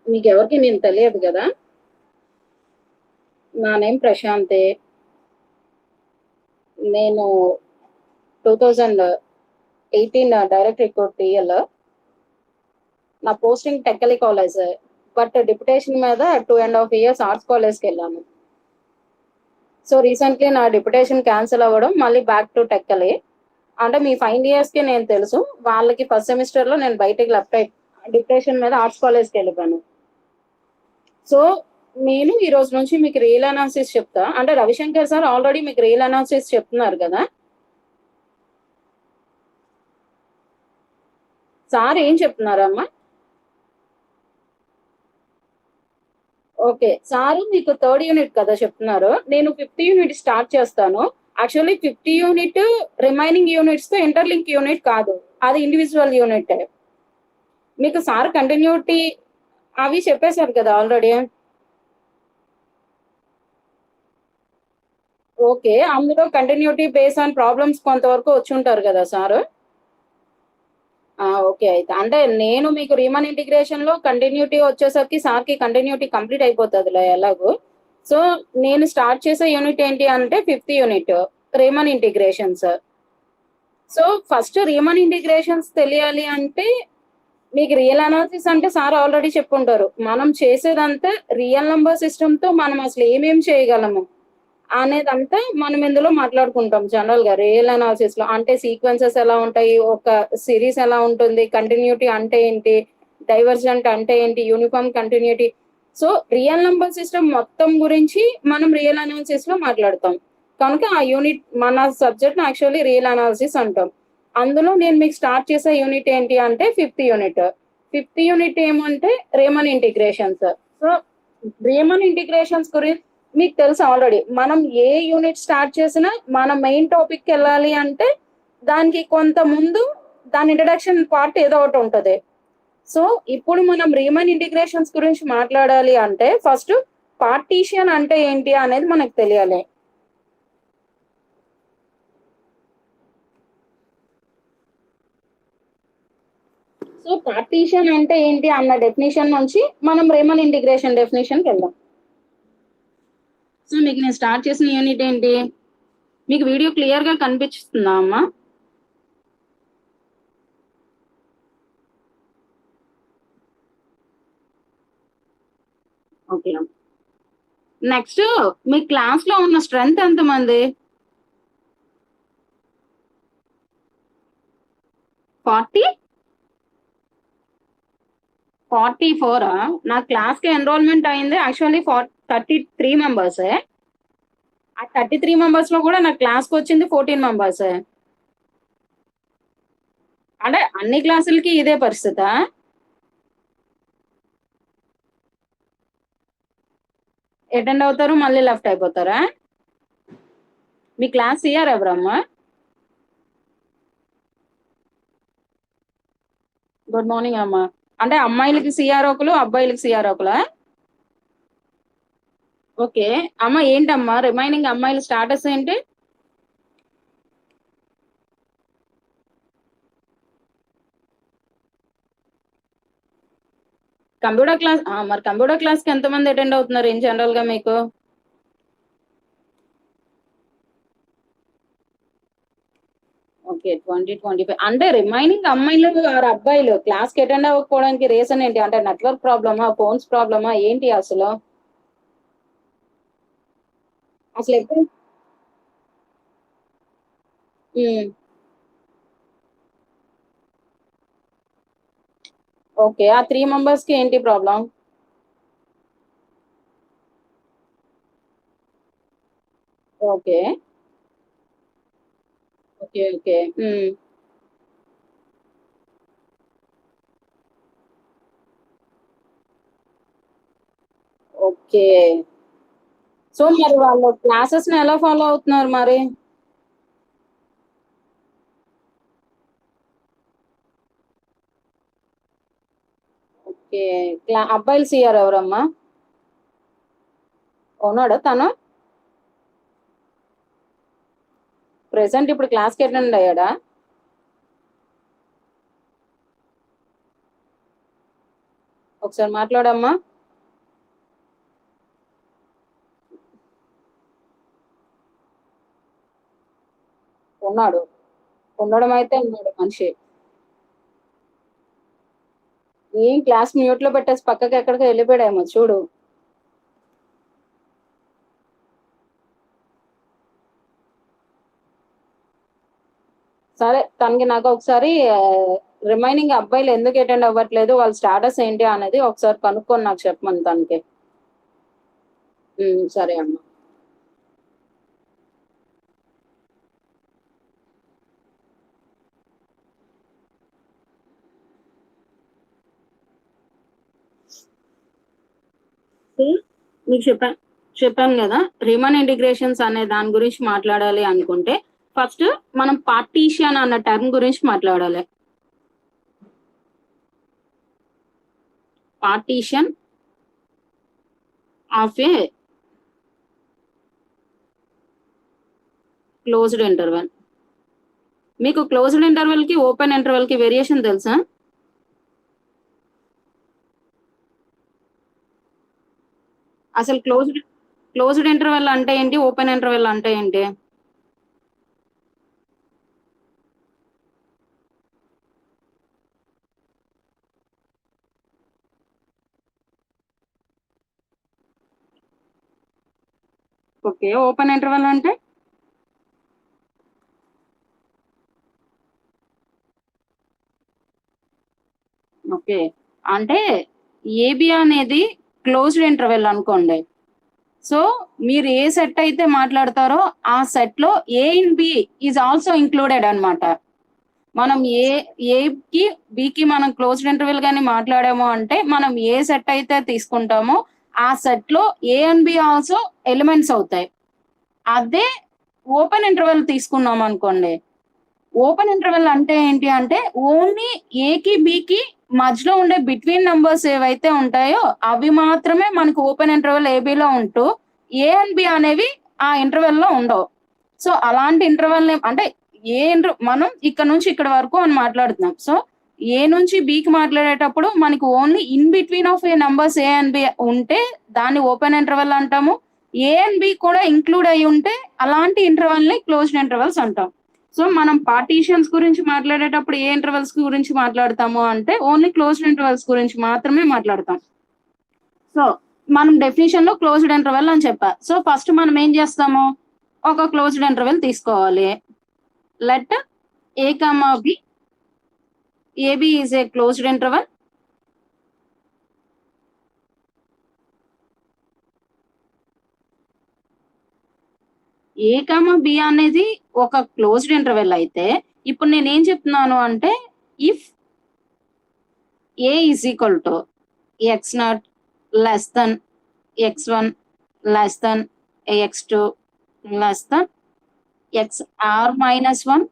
మీకెవరికి నేను తెలియదు కదా. నా నేమ్ ప్రశాంతే. నేను 2018 డైరెక్ట్ రిక్రూట్ టీఎల్. నా posting Tekkali college, but deputation మీద 2.5 years ఆర్ట్స్ కాలేజ్కి వెళ్ళాను. సో రీసెంట్లీ నా డిప్యుటేషన్ క్యాన్సిల్ అవ్వడం, మళ్ళీ బ్యాక్ టు టెక్కలి. అంటే మీ ఫైనల్ ఇయర్స్కి నేను తెలుసు, వాళ్ళకి ఫస్ట్ సెమిస్టర్లో నేను బయటికి లెఫ్ట్ అయి డిప్యుటేషన్ మీద ఆర్ట్స్ కాలేజ్కి వెళ్ళిపోయాను. సో నేను ఈ రోజు నుంచి మీకు రియల్ అనాలిసిస్ చెప్తా. అంటే రవిశంకర్ సార్ ఆల్రెడీ మీకు రియల్ అనాలిసిస్ చెప్తున్నారు కదా. సార్ ఏం చెప్తున్నారమ్మా? ఓకే, సారు మీకు 3rd యూనిట్ కదా చెప్తున్నారు. నేను 5th యూనిట్ స్టార్ట్ చేస్తాను. Actually 5th unit remaining units తో ఇంటర్లింక్ యూనిట్ కాదు, అది ఇండివిజువల్ యూనిట్. మీకు సార్ కంటిన్యూటీ అవి చెప్పేశారు కదా ఆల్రెడీ. ఓకే, అందులో కంటిన్యూటీ బేస్ ఆన్ ప్రాబ్లమ్స్ కొంతవరకు వచ్చి ఉంటారు కదా సార్. ఓకే, అయితే అంటే నేను మీకు రీమన్ ఇంటిగ్రేషన్ లో కంటిన్యూటీ వచ్చేసరికి సార్కి కంటిన్యూటీ కంప్లీట్ అయిపోతుందిలే ఎలాగో. సో నేను స్టార్ట్ చేసే యూనిట్ ఏంటి అంటే 5th unit Riemann integrations. So first Riemann integrations తెలియాలి అంటే మీకు రియల్ అనాలిసిస్ అంటే సార్ ఆల్రెడీ చెప్పుంటారు. మనం చేసేదంతా రియల్ నెంబర్ సిస్టమ్ తో మనం అసలు ఏమేం చేయగలము అనేదంతా మనం ఇందులో మాట్లాడుకుంటాం. జనరల్ గా రియల్ అనాలిసిస్ లో అంటే సీక్వెన్సెస్ ఎలా ఉంటాయి, ఒక సిరీస్ ఎలా ఉంటుంది, కంటిన్యూటీ అంటే ఏంటి, డైవర్జెంట్ అంటే ఏంటి, uniform continuity. So real number system మొత్తం గురించి మనం రియల్ అనాలిసిస్ లో మాట్లాడతాం. కనుక ఆ యూనిట్ మన సబ్జెక్ట్ యాక్చువల్లీ రియల్ అనాలిసిస్ అంటాం. అందులో నేను మీకు స్టార్ట్ చేసే యూనిట్ ఏంటి అంటే 5th యూనిట్. 5th యూనిట్ ఏమంటే Raman integrations. So Raman integrations గురించి మీకు తెలుసు ఆల్రెడీ. మనం ఏ యూనిట్ స్టార్ట్ చేసినా మన మెయిన్ టాపిక్ వెళ్ళాలి అంటే దానికి కొంత ముందు దాని ఇంట్రడక్షన్ పార్ట్ ఏదో ఒకటి ఉంటుంది. సో ఇప్పుడు మనం రీమన్ ఇంటిగ్రేషన్స్ గురించి మాట్లాడాలి అంటే ఫస్ట్ పార్టీషియన్ అంటే ఏంటి అనేది మనకు తెలియాలి. సో పార్టీషన్ అంటే ఏంటి అన్న డెఫినేషన్ నుంచి మనం రేమన్ ఇంటిగ్రేషన్ డెఫినేషన్కి వెళ్దాం. సో మీకు నేను స్టార్ట్ చేసిన యూనిట్ ఏంటి? మీకు వీడియో క్లియర్ గా కనిపిస్తుందా అమ్మా? ఓకే, నెక్స్ట్ మీ క్లాస్ లో ఉన్న స్ట్రెంగ్త్ ఎంతమంది? 44. నా క్లాస్ కి ఎన్రోల్మెంట్ అయింది యాక్చువల్లీ 33 మెంబర్స్. ఆ 33 మెంబర్స్ లో కూడా నా క్లాస్ కి వచ్చింది 14 మెంబర్స్. అంటే అన్ని క్లాసులకి ఇదే పరిస్థితా? అటెండ్ అవుతారు, మళ్ళీ లెఫ్ట్ అయిపోతారా? మీ క్లాస్ సిఆర్ ఎవరమ్మా? గుడ్ మార్నింగ్ అమ్మా. అంటే అమ్మాయిలకి సిఆర్ ఒకరు, అబ్బాయిలకి సిఆర్ ఒకలా? ఓకే అమ్మ, ఏంటమ్మా రిమైనింగ్ అమ్మాయిల స్టాటస్ ఏంటి? కంప్యూటర్ క్లాస్ మరి కంప్యూటర్ క్లాస్ కి ఎంతమంది అటెండ్ అవుతున్నారు ఇన్ జనరల్ గా మీకు? ఓకే, 20-25. అంటే రిమైనింగ్ అమ్మాయిలు ఆరు అబ్బాయిలు క్లాస్ కి అటెండ్ అవ్వకపోవడానికి రీజన్ ఏంటి? అంటే నెట్వర్క్ ప్రాబ్లమా, ఫోన్స్ ప్రాబ్లమా, ఏంటి అసలు? అసలు ఎప్పుడు? ఓకే, ఆ 3 మెంబర్స్ కి ఏంటి problem? Okay okay okay. Okay, so మరి వాళ్ళు క్లాసెస్ ని ఎలా ఫాలో అవుతున్నారు మరి? ఓకే, అబ్బాయిలు సిఆర్ ఎవరమ్మా? ఉన్నాడా తను? ప్రెసెంట్ ఇప్పుడు క్లాస్ కి అటెండ్ అయ్యాడా? ఒకసారి మాట్లాడమ్మా. ఉన్నాడు, ఉండడం అయితే ఉన్నాడు మనిషి. ఏం క్లాస్ మ్యూట్ లో పెట్టేసి పక్కకి ఎక్కడికి వెళ్ళిపోయాడేమో చూడు. సరే, తనకి నాకు ఒకసారి రిమైనింగ్ అబ్బాయిలు ఎందుకు అటెండ్ అవ్వట్లేదు, వాళ్ళ స్టాటస్ ఏంటి అనేది ఒకసారి కనుక్కొని నాకు చెప్పమని తనకి. సరే అమ్మా. మీకు చెప్పాను కదా, రీమన్ ఇంటిగ్రేషన్స్ అనే దాని గురించి మాట్లాడాలి అనుకుంటే ఫస్ట్ మనం పార్టీషన్ అన్న టర్మ్ గురించి మాట్లాడాలి. Partition of A closed interval. మీకు క్లోజ్డ్ ఇంటర్వెల్ కి ఓపెన్ ఇంటర్వెల్ కి వేరియేషన్ తెలుసా? అసలు క్లోజ్డ్ ఇంటర్వెల్ అంటే ఏంటి, ఓపెన్ ఇంటర్వెల్ అంటే ఏంటి? ఓకే, ఓపెన్ ఇంటర్వెల్ అంటే ఓకే అంటే ఏబి అనేది క్లోజ్డ్ ఇంటర్వెల్ అనుకోండి. సో మీరు ఏ సెట్ అయితే మాట్లాడతారో ఆ సెట్ లో A in B is also included అనమాట. మనం ఏకి బికి మనం క్లోజ్డ్ ఇంటర్వెల్ గాని మాట్లాడాము అంటే మనం ఏ సెట్ అయితే తీసుకుంటామో ఆ సెట్ లో ఏ అండ్ బి ఆల్సో ఎలిమెంట్స్ అవుతాయి. అదే ఓపెన్ ఇంటర్వెల్ తీసుకున్నాం అనుకోండి, ఓపెన్ ఇంటర్వెల్ అంటే ఏంటి అంటే ఓన్లీ ఏకి బికి మధ్యలో ఉండే బిట్వీన్ నంబర్స్ ఏవైతే ఉంటాయో అవి మాత్రమే మనకు ఓపెన్ ఇంటర్వెల్ ఏబిలో ఉంటూ ఏ అండ్ బి అనేవి ఆ ఇంటర్వెల్ లో ఉండవు. సో అలాంటి ఇంటర్వెల్ అంటే మనం ఇక్కడ నుంచి ఇక్కడ వరకు అని మాట్లాడుతున్నాం. సో ఏ నుంచి బికి మాట్లాడేటప్పుడు మనకి only in between of A numbers A and B ఉంటే దాన్ని ఓపెన్ ఇంటర్వెల్ అంటాము. ఏ అండ్ బి కూడా ఇంక్లూడ్ అయి ఉంటే అలాంటి ఇంటర్వెల్ ని క్లోజ్డ్ ఇంటర్వెల్స్ అంటాం. సో మనం పార్టీషన్స్ గురించి మాట్లాడేటప్పుడు ఏ ఇంటర్వెల్స్ గురించి మాట్లాడతాము అంటే ఓన్లీ క్లోజ్డ్ ఇంటర్వెల్స్ గురించి మాత్రమే మాట్లాడతాం. సో మనం డెఫినేషన్ లో క్లోజ్డ్ ఇంటర్వెల్ అని చెప్పా. సో ఫస్ట్ మనం ఏం చేస్తాము, ఒక క్లోజ్డ్ ఇంటర్వెల్ తీసుకోవాలి. Let A comma B, AB is a closed interval. A comma B అనేది ఒక క్లోజ్డ్ ఇంటర్వెల్ అయితే ఇప్పుడు నేను ఏం చెప్తున్నాను అంటే if A is equal to x0 less than x1 less than x2 less than xr minus 1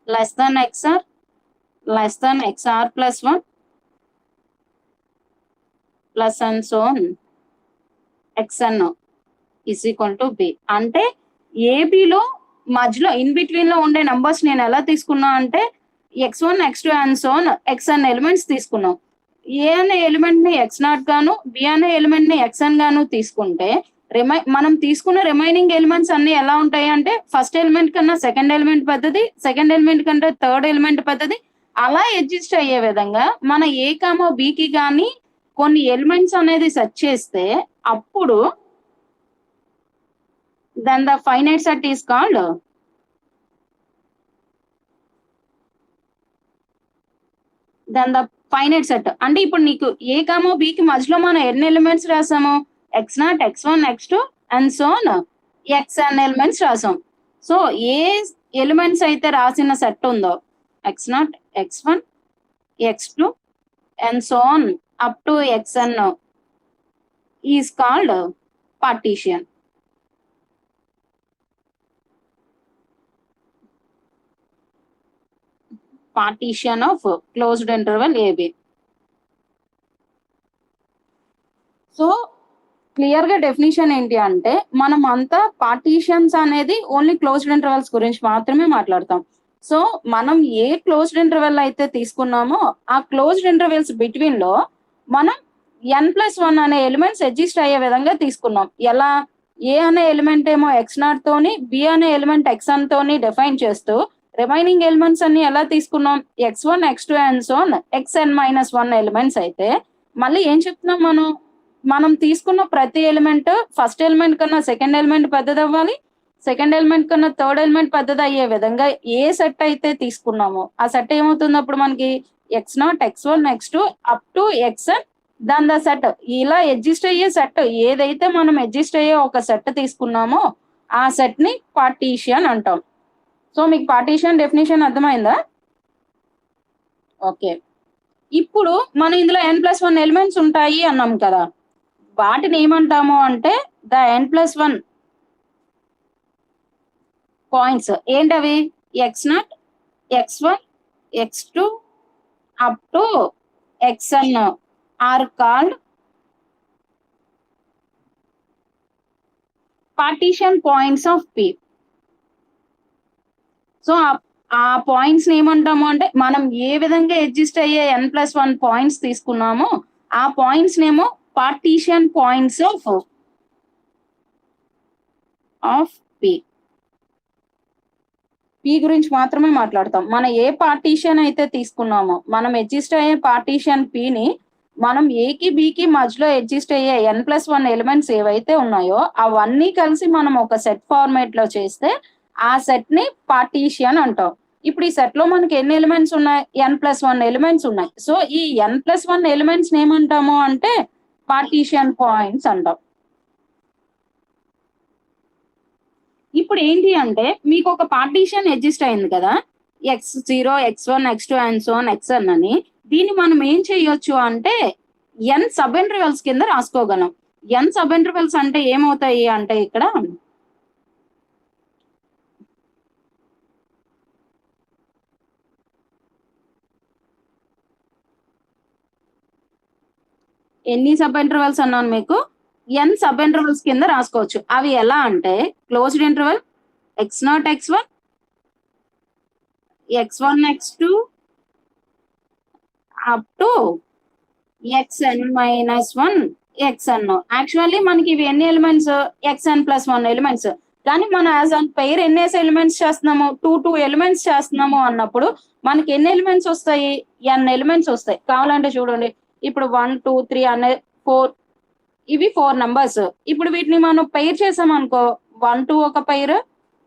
less than xr less than xr plus 1 plus and so on xn is equal to b. అంటే ఏబిలో మధ్యలో in between లో ఉండే numbers నేను ఎలా తీసుకున్నా అంటే x1 x2 and so on xn elements తీసుకున్నాం. ఏ అనే ఎలిమెంట్ ని x0 గాను బి అనే ఎలిమెంట్ ని xn గాను తీసుకుంటే మనం తీసుకున్న రిమైనింగ్ ఎలిమెంట్స్ అన్ని ఎలా ఉంటాయి అంటే ఫస్ట్ ఎలిమెంట్ కన్నా సెకండ్ ఎలిమెంట్ పెద్దది, సెకండ్ ఎలిమెంట్ కంటే థర్డ్ ఎలిమెంట్ పెద్దది, అలా అడ్జస్ట్ అయ్యే విధంగా మన ఏ కామో బికి కానీ కొన్ని ఎలిమెంట్స్ అనేది సెట్ చేస్తే అప్పుడు then the finite set is called then the finite set. అంటే ఇప్పుడు నీకు ఏ కామో బికి మధ్యలో మనం ఎన్ని ఎలిమెంట్స్ రాసాము, x0 x1 x2 and so on xn elements రాసాం. సో ఏ ఎలిమెంట్స్ అయితే రాసిన సెట్ ఉందో x0 x1 x2 and so on up to xn is called partition. Partition of closed interval AB. So clear గా definition ఏంటి అంటే మనం అంతా పార్టీషన్స్ అనేది ఓన్లీ క్లోజ్డ్ ఇంటర్వెల్స్ గురించి మాత్రమే మాట్లాడతాం. సో మనం ఏ క్లోజ్డ్ ఇంటర్వెల్ అయితే తీసుకున్నామో ఆ క్లోజ్డ్ ఇంటర్వెల్స్ బిట్వీన్ లో మనం n+1 అనే ఎలిమెంట్స్ ఎగ్జిస్ట్ అయ్యే విధంగా తీసుకున్నాం. ఎలా? ఏ అనే ఎలిమెంట్ ఏమో x0 తోని, బి అనే ఎలిమెంట్ x1 తోని డిఫైన్ చేస్తూ రిమైనింగ్ ఎలిమెంట్స్ అన్ని ఎలా తీసుకున్నాం? x1, x2 and so on xn-1 elements అయితే మళ్ళీ ఏం చెప్తున్నాం మనం తీసుకున్న ప్రతి ఎలిమెంట్ ఫస్ట్ ఎలిమెంట్ కన్నా సెకండ్ ఎలిమెంట్ పెద్దది అవ్వాలి, సెకండ్ ఎలిమెంట్ కన్నా థర్డ్ ఎలిమెంట్ పెద్దది అయ్యే విధంగా ఏ సెట్ అయితే తీసుకున్నామో ఆ సెట్ ఏమవుతుంది అప్పుడు మనకి x0, x1, x2 up to xn దాని ద సెట్. ఇలా ఎగ్జిస్ట్ అయ్యే సెట్ ఏదైతే మనం ఎగ్జిస్ట్ అయ్యే ఒక సెట్ తీసుకున్నామో ఆ సెట్ ని పార్టీషియన్ అంటాం. సో మీకు పార్టీషియన్ డెఫినేషన్ అర్థమైందా? ఓకే. ఇప్పుడు మనం ఇందులో n+1 ఎలిమెంట్స్ ఉంటాయి అన్నాం కదా, వాటిని ఏమంటాము అంటే ద n+1 పాయింట్స్. ఏంటవి? x0, x1, x2 up to xn are called partition points of P. So ఆ పాయింట్స్ ఏమంటాము అంటే మనం ఏ విధంగా ఎగ్జిస్ట్ అయ్యే n+1 పాయింట్స్ తీసుకున్నామో ఆ పాయింట్స్ నేమో partition points of P. P గురించి మాత్రమే మాట్లాడతాం. మనం ఏ పార్టీషన్ అయితే తీసుకున్నామో మనం ఎగ్జిస్ట్ అయ్యే పార్టీషన్ Pని మనం ఏకి బికి మధ్యలో ఎగ్జిస్ట్ అయ్యే n+1 ఎలిమెంట్స్ ఏవైతే ఉన్నాయో అవన్నీ కలిసి మనం ఒక సెట్ ఫార్మేట్ లో చేస్తే ఆ సెట్ ని పార్టీషియన్ అంటాం. ఇప్పుడు ఈ సెట్ లో మనకి ఎన్ని ఎలిమెంట్స్ ఉన్నాయి? n+1 ఎలిమెంట్స్ ఉన్నాయి. సో ఈ n+1 ఎలిమెంట్స్ ఏమంటాము అంటే పార్టీషియన్ పాయింట్స్ అంటాం. ఇప్పుడు ఏంటి అంటే మీకు ఒక పార్టీషన్ ఎగ్జిస్ట్ అయింది కదా, x0, x1, x2 and so on xn అని. దీన్ని మనం ఏం చేయొచ్చు అంటే n సబ్ ఇంటర్వెల్స్ కింద రాసుకోగలం. n సబ్ ఇంటర్వెల్స్ అంటే ఏమవుతాయి అంటే ఇక్కడ ఎన్ని సబ్ ఇంటర్వెల్స్ అన్నాను మీకు? n సబ్ ఇంటర్వెల్స్ కింద రాసుకోవచ్చు. అవి ఎలా అంటే closed interval x0, x1, x1, x2 up to xn-1 xn. Actually మనకి ఇవి ఎన్ని ఎలిమెంట్స్? xn+1 elements. కానీ మనం యాజ్ అన్ పెయిర్ ఎన్ని ఎలిమెంట్స్ చేస్తున్నాము? 2 ఎలిమెంట్స్ చేస్తున్నాము అన్నప్పుడు మనకి ఎన్ని ఎలిమెంట్స్ వస్తాయి? n ఎలిమెంట్స్ వస్తాయి. కావాలంటే చూడండి, ఇప్పుడు 1, 2, 3 అనే 4, ఇవి 4 నంబర్స్. ఇప్పుడు వీటిని మనం పెయిర్ చేసాం అనుకో, 1, 2 ఒక పెయిర్,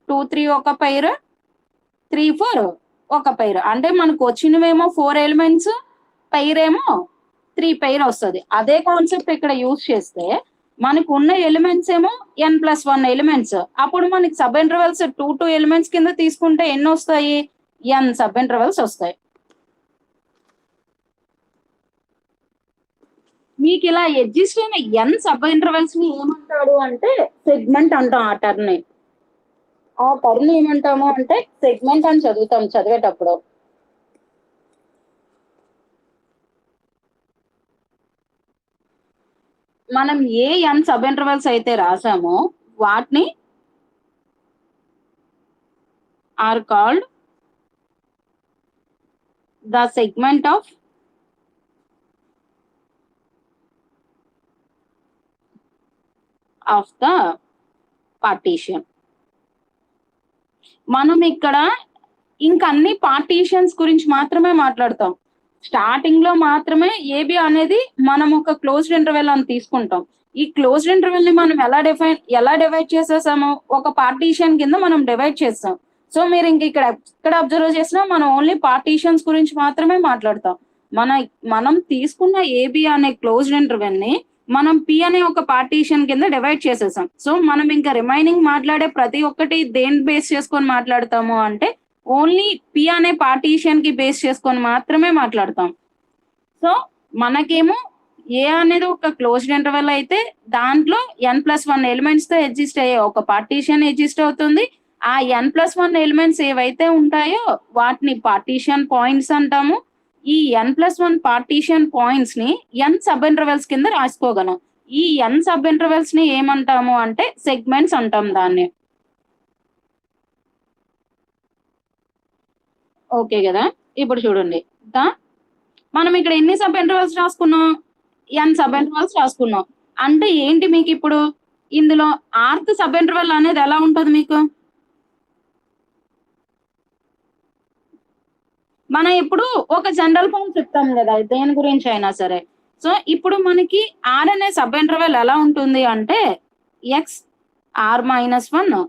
2, 3 ఒక పెయిర్, 3, 4 ఒక పెయిర్. అంటే మనకు వచ్చినవేమో 4 ఎలిమెంట్స్, పెయిర్ ఏమో 3 పెయిర్ వస్తుంది. అదే కాన్సెప్ట్ ఇక్కడ యూజ్ చేస్తే మనకు ఉన్న ఎలిమెంట్స్ ఏమో n+1 ఎలిమెంట్స్. అప్పుడు మనకి సబ్ ఇంటర్వెల్స్ 2 ఎలిమెంట్స్ కింద తీసుకుంటే ఎన్ని వస్తాయి? n సబ్ ఇంటర్వెల్స్ వస్తాయి. మీకు ఇలా ఎగ్జిస్ట్ అయిన n సబ్ ఇంటర్వెల్స్ ని ఏమంటాడు అంటే సెగ్మెంట్ అంటాం. ఆ టర్న్ ఏమంటాము అంటే సెగ్మెంట్ అని చదువుతాం చదివేటప్పుడు. మనం ఏ n సబ్ ఇంటర్వెల్స్ అయితే రాసామో వాటిని are called the segment of the partition. మనం ఇక్కడ ఇంకా అన్ని పార్టీషన్స్ గురించి మాత్రమే మాట్లాడతాం. స్టార్టింగ్ లో మాత్రమే ఏబి అనేది మనం ఒక క్లోజ్డ్ ఇంటర్వెల్ అని తీసుకుంటాం. ఈ క్లోజ్డ్ ఇంటర్వెల్ ని మనం ఎలా డివైడ్ చేసేసాము? ఒక పార్టీషన్ కింద మనం డివైడ్ చేస్తాం. సో మీరు ఇంక ఇక్కడ అబ్జర్వ్ చేసినా మనం ఓన్లీ పార్టీషన్స్ గురించి మాత్రమే మాట్లాడతాం. మనం తీసుకున్న ఏబి అనే క్లోజ్డ్ ఇంటర్వెల్ ని మనం పి అనే ఒక పార్టీషన్ కింద డివైడ్ చేసేసాం. సో మనం ఇంకా రిమైనింగ్ మాట్లాడే ప్రతి ఒక్కటి దేని బేస్ చేసుకొని మాట్లాడతాము అంటే ఓన్లీ పి అనే పార్టీషన్ కి బేస్ చేసుకొని మాత్రమే మాట్లాడతాం. సో మనకేమో ఏ అనేది ఒక క్లోజ్డ్ ఇంటర్వెల్ అయితే దాంట్లో n+1 ఎలిమెంట్స్ తో ఎగ్జిస్ట్ అయ్యే ఒక పార్టీషన్ ఎగ్జిస్ట్ అవుతుంది. ఆ n+1 ఎలిమెంట్స్ ఏవైతే ఉంటాయో వాటిని పార్టీషన్ పాయింట్స్ అంటాము. ఈ n+1 పార్టీషన్ పాయింట్స్ ని n సబ్ ఇంటర్వెల్స్ కింద రాసుకోగలం. ఈ n సబ్ ఇంటర్వెల్స్ ని ఏమంటాము అంటే సెగ్మెంట్స్ అంటాం దాన్ని. ఓకే కదా? ఇప్పుడు చూడండి, మనం ఇక్కడ ఎన్ని సబ్ ఇంటర్వెల్స్ రాసుకున్నాం? ఎన్ సబ్ ఇంటర్వల్స్ రాసుకున్నాం. అంటే ఏంటి మీకు ఇప్పుడు ఇందులో ఆర్త్ సబ్ ఇంటర్వల్ అనేది ఎలా ఉంటది మీకు? మనం ఇప్పుడు ఒక జనరల్ ఫార్మ్ చెప్తాం కదా దేని గురించి అయినా సరే. సో ఇప్పుడు మనకి ఆర్ అనే సబ్ ఇంటర్వెల్ ఎలా ఉంటుంది అంటే ఎక్స్ ఆర్ -1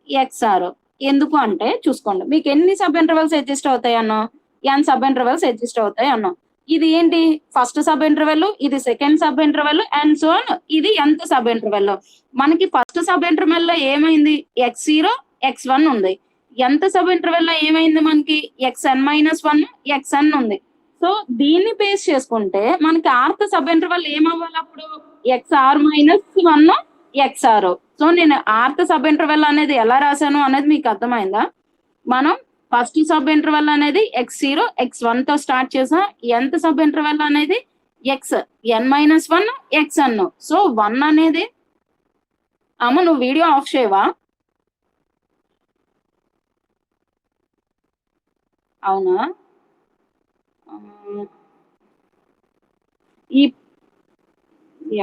ఎక్స్ఆర్. ఎందుకు అంటే చూసుకోండి మీకు ఎన్ని సబ్ ఇంటర్వెల్స్ ఎగ్జిస్ట్ అవుతాయి అన్నాం? ఎన్ సబ్ ఇంటర్వెల్స్ ఎగ్జిస్ట్ అవుతాయి అన్నాం. ఇది ఏంటి ఫస్ట్ సబ్ ఇంటర్వెల్, ఇది second sub interval and so on ఇది nth సబ్ ఇంటర్వెల్. మనకి ఫస్ట్ సబ్ ఇంటర్వెల్ లో ఏమైంది x0 x1 ఉంది. nth సబ్ ఇంటర్వెల్ లో ఏమైంది మనకి xn-1 xn ఉంది. సో దీన్ని బేస్ చేసుకుంటే మనకి ఆర్త్ సబ్ ఇంటర్వెల్ ఏమవ్వాలి అప్పుడు xr-1 xr. సో నేను ఆర్త్ సబ్ ఇంటర్వెల్ అనేది ఎలా రాశాను అనేది మీకు అర్థమైందా? మనం ఫస్ట్ సబ్ ఇంటర్వెల్ అనేది x0 x1 తో స్టార్ట్ చేసా. nth సబ్ ఇంటర్వెల్ అనేది xn-1 xn. సో 1 అనేది అమ్మ నువ్వు వీడియో ఆఫ్ చేయవా? అవునా? ఈ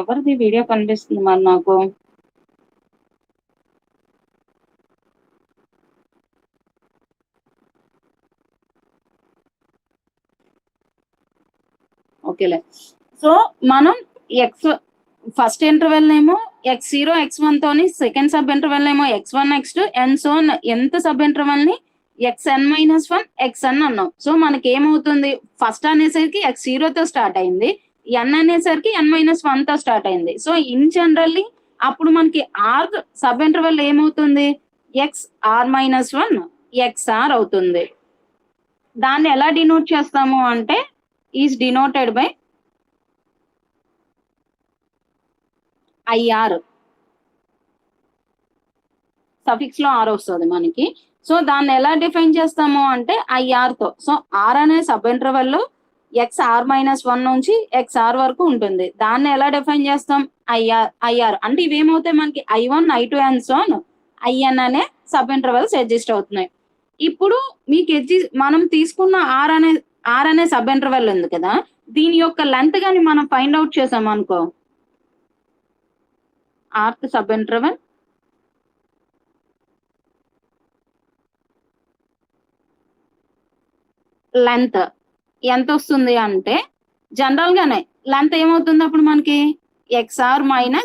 ఎవరిది వీడియో కనిపిస్తుంది మరి నాకు? ఓకేలే. సో మనం ఎక్స్ ఫస్ట్ ఇంటర్వెల్ ఏమో x0 x1 తోని, సెకండ్ సబ్ ఇంటర్వెల్ ఏమో x1 x2 and so nth sub interval ని xn-1 xn అన్నాం. సో మనకి ఏమవుతుంది ఫస్ట్ అనేసరికి x0 తో స్టార్ట్ అయింది, n అనేసరికి n-1 తో స్టార్ట్ అయింది. సో ఇన్ జనరల్లీ అప్పుడు మనకి ఆర్ సబ్ ఇంటర్వెల్ ఏమవుతుంది xr-1 xr అవుతుంది. దాన్ని ఎలా డినోట్ చేస్తాము అంటే is denoted by IR. Suffix లో ఆర్ వస్తుంది మనకి. సో దాన్ని ఎలా డిఫైన్ చేస్తాము అంటే ఐఆర్ తో. సో ఆర్ అనే సబ్ ఇంటర్వెల్ లో xr-1 నుంచి xr వరకు ఉంటుంది. దాన్ని ఎలా డిఫైన్ చేస్తాం ఐఆర్ అంటే ఇవేమవుతాయి మనకి I1 I2 and so IN అనే సబ్ ఇంటర్వెల్స్ ఎగ్జిస్ట్ అవుతున్నాయి. ఇప్పుడు మీకు మనం తీసుకున్న ఆర్ అనే సబ్ ఇంటర్వెల్ ఉంది కదా, దీని యొక్క లెంత్ గాని మనం ఫైండ్ అవుట్ చేసాం అనుకో, ఆర్త్ సబ్ ఇంటర్వెల్ లెంత్ ఎంత వస్తుంది అంటే జనరల్ గానే లెంత్ ఏమవుతుంది అప్పుడు మనకి xr-1.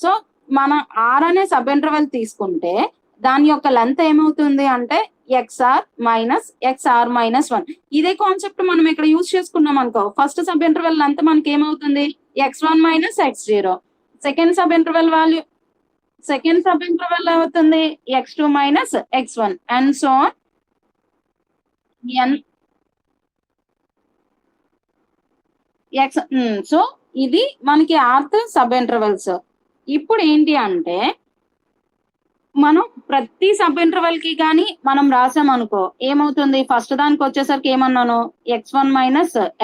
సో మన ఆర్ అనే సబ్ ఇంటర్వెల్ తీసుకుంటే దాని యొక్క లెంత్ ఏమవుతుంది అంటే xr-1. ఇదే కాన్సెప్ట్ మనం ఇక్కడ యూజ్ చేసుకున్నాం అనుకో, ఫస్ట్ సబ్ ఇంటర్వెల్ లెంత్ మనకి ఏమవుతుంది x1 x0. Second sub interval value అవుతుంది x2 x1 and so so ఇది మనకి ఆర్త్ సబ్ ఇంటర్వెల్స్. ఇప్పుడు ఏంటి అంటే మనం ప్రతి సబ్ ఇంటర్వెల్ కి కానీ మనం రాసాం అనుకో ఏమవుతుంది, ఫస్ట్ దానికి వచ్చేసరికి ఏమన్నాను x1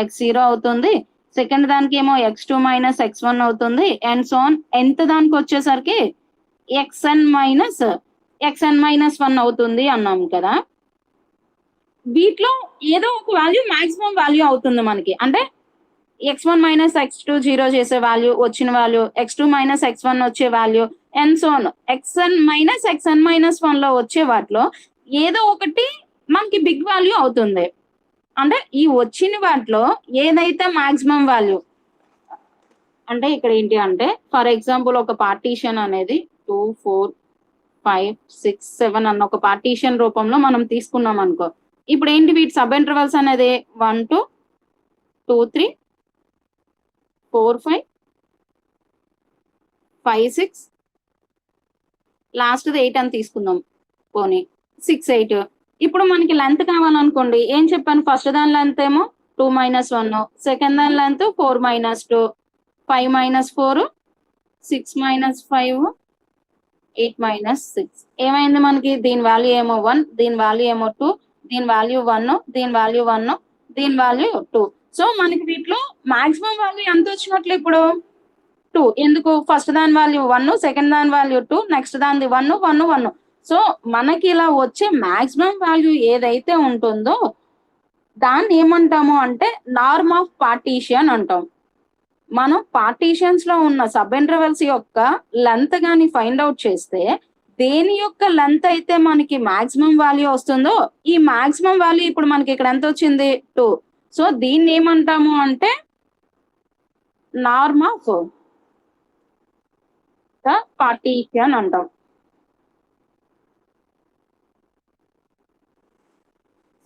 x0 అవుతుంది, సెకండ్ దానికి ఏమో x2 x1 అవుతుంది అండ్ సో nth దానికి వచ్చేసరికి xn-1 అవుతుంది అన్నాం కదా. వీటిలో ఏదో ఒక వాల్యూ మాక్సిమం వాల్యూ అవుతుంది మనకి. అంటే x1 x2 0 చేసే వాల్యూ వచ్చిన వాల్యూ, x2 x1 వచ్చే వాల్యూ అండ్ సో xn-1 లో వచ్చే వాటిలో ఏదో ఒకటి మనకి బిగ్ వాల్యూ అవుతుంది. అంటే ఈ వచ్చిన వాటిలో ఏదైతే మాక్సిమం వాల్యూ అంటే ఇక్కడ ఏంటి అంటే ఫర్ ఎగ్జాంపుల్ ఒక పార్టీషన్ అనేది 2 4 5 6 7 అన్న ఒక పార్టీషన్ రూపంలో మనం తీసుకున్నాం అనుకో. ఇప్పుడు ఏంటి వీటి సబ్ ఇంటర్వెల్స్ అనేది 1 2 2 3 4 5 5 6 లాస్ట్ 8 అని తీసుకుందాం పోనీ 6 8. ఇప్పుడు మనకి లెంత్ కావాలనుకోండి, ఏం చెప్పాను ఫస్ట్ దాని లెంత్ ఏమో 2 1, సెకండ్ దాని లెంత్ 4 2, 5 4 6 5 8 6. ఏమైంది మనకి దీని వాల్యూ ఏమో 1, దీని వాల్యూ ఏమో 2, దీని వాల్యూ 1, దీని వాల్యూ 1, దీని వాల్యూ 2. సో మనకి వీటిలో మాక్సిమం వాల్యూ ఎంత వచ్చినట్లు ఇప్పుడు 2. ఎందుకు ఫస్ట్ దాని వాల్యూ 1, సెకండ్ దాని వాల్యూ 2, నెక్స్ట్ దాని 1 1 1. సో మనకి ఇలా వచ్చే మాక్సిమం వాల్యూ ఏదైతే ఉంటుందో దాన్ని ఏమంటాము అంటే నార్మ్ ఆఫ్ పార్టీషన్ అంటాం. మనం పార్టీషన్స్ లో ఉన్న సబ్ ఇంటర్వెల్స్ యొక్క లెంత్ గాని ఫైండ్ అవుట్ చేస్తే దేని యొక్క లెంత్ అయితే మనకి మాక్సిమం వాల్యూ వస్తుందో ఈ మాక్సిమం వాల్యూ ఇప్పుడు మనకి ఇక్కడ ఎంత వచ్చింది 2. సో దీన్ని ఏమంటాము అంటే నార్మ్ ఆఫ్ ద పార్టీషన్ అంటాం.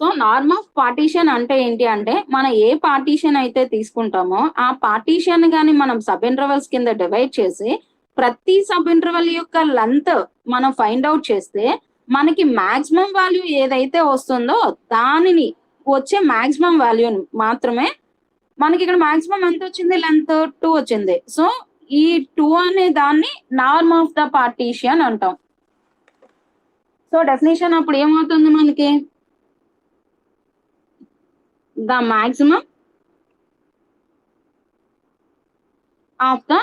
సో నార్మ్ ఆఫ్ పార్టీషన్ అంటే ఏంటి అంటే మనం ఏ పార్టీషన్ అయితే తీసుకుంటామో ఆ పార్టీషన్ గాని మనం సబ్ ఇంటర్వెల్స్ కింద డివైడ్ చేసి ప్రతి సబ్ ఇంటర్వెల్ యొక్క లెంత్ మనం ఫైండ్ అవుట్ చేస్తే మనకి మాక్సిమం వాల్యూ ఏదైతే వస్తుందో దానిని వచ్చే మాక్సిమం వాల్యూ మాత్రమే మనకి ఇక్కడ మాక్సిమం ఎంత వచ్చింది లెంత్ 2 వచ్చింది. సో ఈ 2 అనే దాన్ని నార్మ్ ఆఫ్ ద పార్టీషన్ అంటాం. సో డెఫినేషన్ అప్పుడు ఏమవుతుంది మనకి the maximum of the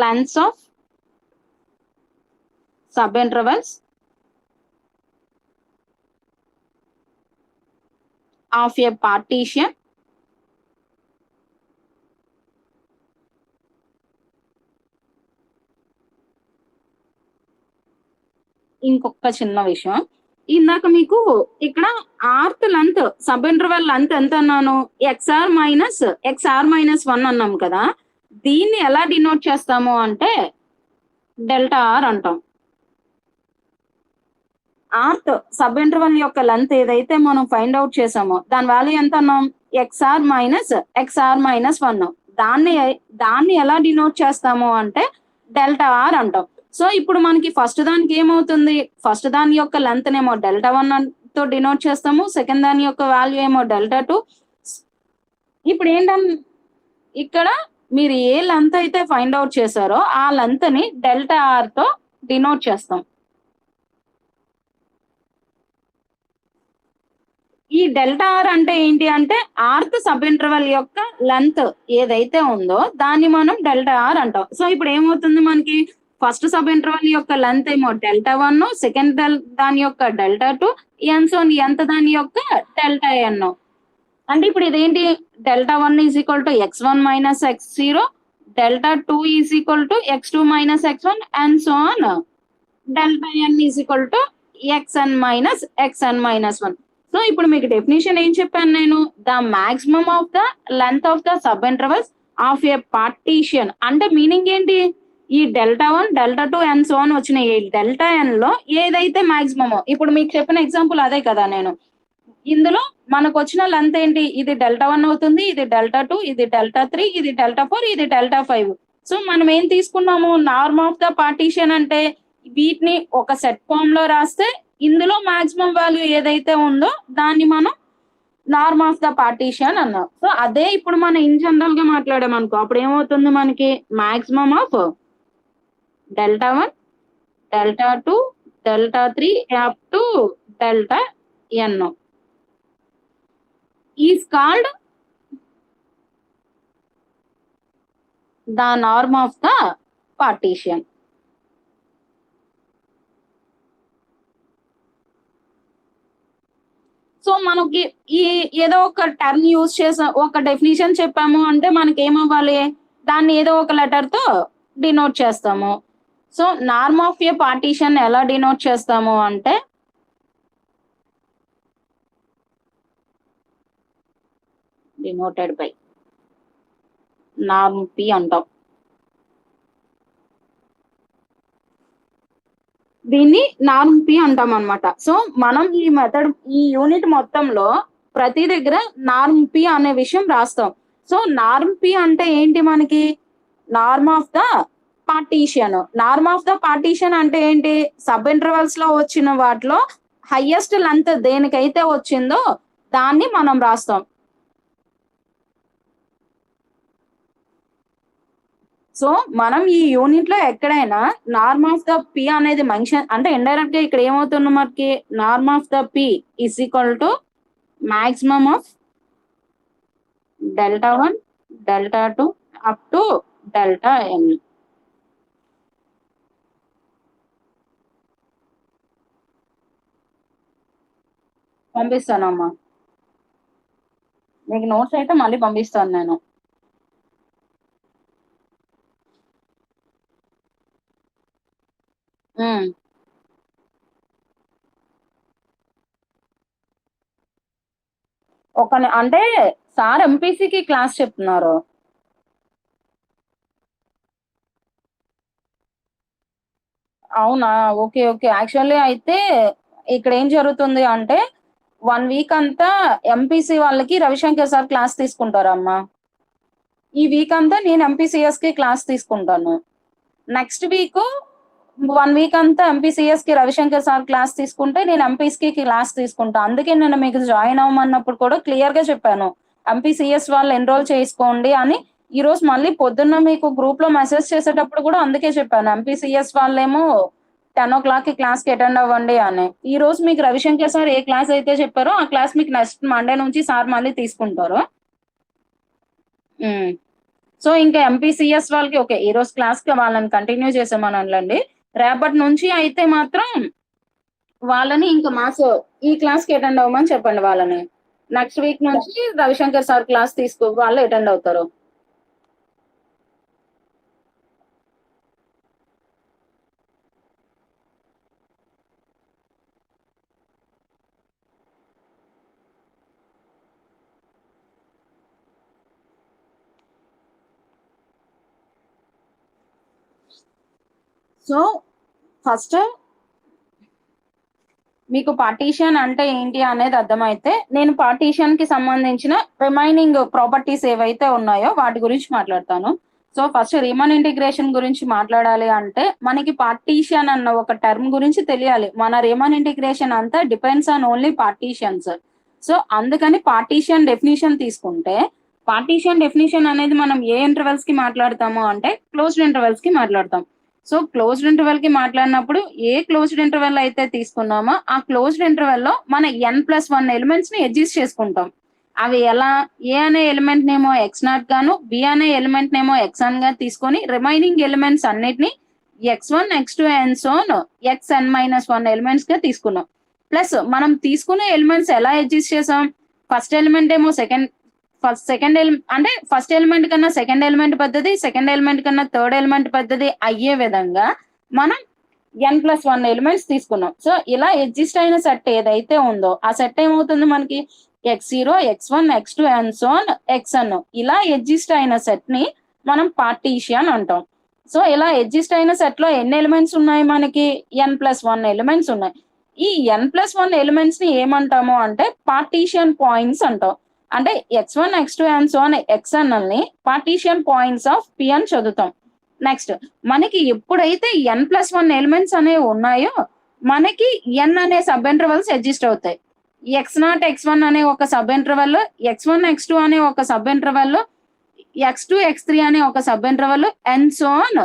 lengths of subintervals of a partition ఇంకొక చిన్న విషయం, ఇందాక మీకు ఇక్కడ ఆర్త్ లెంత్ సబ్ ఇంటర్వెల్ లెంత్ ఎంత అన్నాను ఎక్స్ఆర్ మైనస్ 1 అన్నాం కదా. దీన్ని ఎలా డినోట్ చేస్తాము అంటే డెల్టా ఆర్ అంటాం. ఆర్త్ సబ్ ఇంటర్వెల్ యొక్క లెంత్ ఏదైతే మనం ఫైండ్ అవుట్ చేసామో దాని వాల్యూ ఎంత అన్నాం ఎక్స్ఆర్ మైనస్ 1. దాన్ని ఎలా డినోట్ చేస్తాము అంటే డెల్టా ఆర్ అంటాం. సో ఇప్పుడు మనకి ఫస్ట్ దానికి ఏమవుతుంది, ఫస్ట్ దాని యొక్క లెంత్ ఏమో డెల్టా 1 తో డినోట్ చేస్తాము, సెకండ్ దాని యొక్క వాల్యూ ఏమో డెల్టా 2. ఇప్పుడు ఏంటంటే ఇక్కడ మీరు ఏ లెంత్ అయితే ఫైండ్ అవుట్ చేశారో ఆ లెంత్ ని డెల్టా ఆర్ తో డినోట్ చేస్తాం. ఈ డెల్టా ఆర్ అంటే ఏంటి అంటే ఆర్త్ సబ్ ఇంటర్వెల్ యొక్క లెంత్ ఏదైతే ఉందో దాన్ని మనం డెల్టా ఆర్ అంటాం. సో ఇప్పుడు ఏమవుతుంది మనకి ఫస్ట్ సబ్ ఇంటర్వెల్ యొక్క లెంత్ ఏమో డెల్టా 1, సెకండ్ దాని యొక్క డెల్టా 2, సో ఎంత దాని యొక్క డెల్టా ఎన్. అంటే ఇప్పుడు ఇదేంటి delta 1 is equal to x1 minus x0, delta 2 is equal to x2 minus x1 and so on delta N is equal to xn minus 1. So ఇప్పుడు మీకు డెఫినేషన్ ఏం చెప్పాను నేను, the maximum of the length of the sub intervals of a partition అంటే meaning ఏంటి, ఈ delta 1 delta 2 and so on వచ్చిన ఈ డెల్టా ఎన్ లో ఏదైతే మాక్సిమమో ఇప్పుడు మీకు చెప్పిన ఎగ్జాంపుల్ అదే కదా, నేను ఇందులో మనకు వచ్చిన లెంత్ ఏంటి, ఇది డెల్టా 1 అవుతుంది, ఇది డెల్టా 2, ఇది డెల్టా 3, ఇది డెల్టా 4, ఇది డెల్టా 5. సో మనం ఏం తీసుకున్నాము నార్మ్ ఆఫ్ ద పార్టీషన్ అంటే వీటిని ఒక సెట్ ఫామ్ లో రాస్తే ఇందులో మాక్సిమం వాల్యూ ఏదైతే ఉందో దాన్ని మనం నార్మ్ ఆఫ్ ద పార్టీషన్ అన్నాం. సో అదే ఇప్పుడు మనం ఇన్ జనరల్ గా మాట్లాడామనుకో అప్పుడు ఏమవుతుంది మనకి maximum of delta 1, delta 2, delta 3 up to delta N is called the norm of the partition. So మనకి ఈ ఏదో ఒక టర్మ్ యూజ్ చేసాం, ఒక డెఫినేషన్ చెప్పాము అంటే మనకి ఏమవ్వాలి, దాన్ని ఏదో ఒక లెటర్ తో డినోట్ చేస్తాము. So norm of a partition ఎలా డినోట్ చేస్తాము అంటే డినోటెడ్ బై నార్మ్ పి అంటాం. దీన్ని నార్మ్ పి అంటాం అనమాట. సో మనం ఈ మెథడ్ ఈ యూనిట్ మొత్తంలో ప్రతి దగ్గర నార్మ్ పి అనే విషయం రాస్తాం. సో నార్మ్ పి అంటే ఏంటి మనకి norm of the partition. Norm of the partition అంటే ఏంటి, సబ్ ఇంటర్వెల్స్ లో వచ్చిన వాటిలో హైయెస్ట్ లెంత్ దేనికైతే వచ్చిందో దాన్ని మనం రాస్తాం. సో మనం ఈ యూనిట్ లో ఎక్కడైనా నార్మ్ ఆఫ్ ద పి అనేది మెన్షన్ అంటే ఇండైరెక్ట్ గా ఇక్కడ ఏమవుతుంది మనకి norm of the P is equal to maximum of delta 1, delta 2 up to delta N. పంపిస్తానమ్మా. మీకు నోట్స్ అయితే మళ్ళీ పంపిస్తాను నేను. హ్మ్. అంటే సార్ ఎంపీసీకి క్లాస్ చెప్తున్నారు. అవునా? ఓకే. ఓకే. యాక్చువల్లీ అయితే ఇక్కడ ఏం జరుగుతుంది అంటే 1 వీక్ అంతా ఎంపీసీ వాళ్ళకి రవిశంకర్ సార్ క్లాస్ తీసుకుంటారమ్మా. ఈ వీక్ అంతా నేను ఎంపీసీఎస్‌కి క్లాస్ తీసుకుంటాను. నెక్స్ట్ వీకు 1 వీక్ అంతా ఎంపీసీఎస్‌కి రవిశంకర్ సార్ క్లాస్ తీసుకుంటే, నేను ఎంపీస్‌కి క్లాస్ తీసుకుంటా. అందుకే నేను మీకు జాయిన్ అవ్వమన్నప్పుడు కూడా క్లియర్‌గా చెప్పాను. ఎంపీసీఎస్ వాళ్ళు ఎన్రోల్ చేసుకోండి అని. ఈరోజు మళ్ళీ పొద్దున్న మీకు గ్రూప్‌లో మెసేజ్ చేసేటప్పుడు కూడా అందుకే చెప్పాను. ఎంపీసీఎస్ వాళ్ళేమో 10:00కి క్లాస్‌కి అటెండ్ అవ్వండి అని. ఈరోజు మీకు రవిశంకర్ సార్ ఏ క్లాస్ అయితే చెప్పారో, ఆ క్లాస్ మీకు నెక్స్ట్ మండే నుంచి సార్ మళ్ళీ తీసుకుంటారు. హ్మ్. సో, ఇంకా ఎంపీసీఎస్ వాళ్ళకి ఓకే. ఈరోజు క్లాస్‌కి వాళ్ళని కంటిన్యూ చేసామనాలండి. రేపటి నుంచి అయితే మాత్రం వాళ్ళని ఇంక ఈ క్లాస్‌కి అటెండ్ అవ్వమని చెప్పండి వాళ్ళని. నెక్స్ట్ వీక్ నుంచి రవిశంకర్ సార్ క్లాస్ వాళ్ళు అటెండ్ అవుతారు. సో, ఫస్ట్ మీకు పార్టీషన్ అంటే ఏంటి అనేది అర్థమైతే, నేను పార్టీషన్‌కి సంబంధించిన రిమైనింగ్ ప్రాపర్టీస్ ఏవైతే ఉన్నాయో వాటి గురించి మాట్లాడతాను. సో, ఫస్ట్ రీమన్ ఇంటిగ్రేషన్ గురించి మాట్లాడాలి అంటే, మనకి పార్టీషన్ అన్న ఒక టర్మ్ గురించి తెలియాలి. మన రీమన్ ఇంటిగ్రేషన్ అంతా depends on only partitions. So, అందుకని పార్టీషన్ డెఫినిషన్ తీసుకుంటే, పార్టీషన్ డెఫినిషన్ అనేది మనం ఏ ఇంటర్వల్స్‌కి మాట్లాడతాము అంటే, క్లోజ్డ్ ఇంటర్వల్స్‌కి మాట్లాడతాం. సో, క్లోజ్డ్ ఇంటర్వల్‌కి మాట్లాడినప్పుడు ఏ క్లోజ్డ్ ఇంటర్వల్ అయితే తీసుకున్నామో, ఆ క్లోజ్డ్ ఇంటర్వల్‌లో మన n+1 ఎలిమెంట్స్‌ని అడ్జస్ట్ చేసుకుంటాం. అవి ఎలా? ఏ అనే ఎలిమెంట్ నేమో x0 గాను, బి అనే ఎలిమెంట్ నేమో x1 గా తీసుకొని రిమైనింగ్ ఎలిమెంట్స్ అన్నిటిని x1, x2 and so on xn-1 ఎలిమెంట్స్‌గా తీసుకున్నాం. ప్లస్ మనం తీసుకునే ఎలిమెంట్స్ ఎలా అడ్జస్ట్ చేసాం? ఫస్ట్ ఎలిమెంట్ ఏమో ఫస్ట్ ఎలిమెంట్ కన్నా సెకండ్ ఎలిమెంట్ పెద్దది, సెకండ్ ఎలిమెంట్ కన్నా థర్డ్ ఎలిమెంట్ పెద్దది అయ్యే విధంగా మనం n+1 ఎలిమెంట్స్ తీసుకున్నాం. సో, ఇలా అడ్జస్ట్ అయిన సెట్ ఏదైతే ఉందో, ఆ సెట్ ఏమవుతుంది మనకి x0, x1, x2 and so on xn ఇలా అడ్జస్ట్ అయిన సెట్‌ని మనం పార్టీషన్ అంటాం. సో, ఇలా అడ్జస్ట్ అయిన సెట్‌లో ఎన్ని ఎలిమెంట్స్ ఉన్నాయి మనకి? n+1 ఎలిమెంట్స్ ఉన్నాయి. ఈ n+1 ఎలిమెంట్స్‌ని ఏమంటాము అంటే పార్టీషన్ పాయింట్స్ అంటాం. అంటే x1, x2 and so on xnల్ని పార్టీషన్ పాయింట్స్ ఆఫ్ P అని చదువుతాం. నెక్స్ట్ మనకి ఎప్పుడైతే n+1 ఎలిమెంట్స్ అనేవి ఉన్నాయో, మనకి n అనే సబ్ ఇంటర్వల్స్ అడ్జస్ట్ అవుతాయి. x0, x1 అనే ఒక సబ్ ఇంటర్వల్, x1, x2 అనే ఒక సబ్ ఇంటర్వల్, x2, x3 అనే ఒక sub interval and so on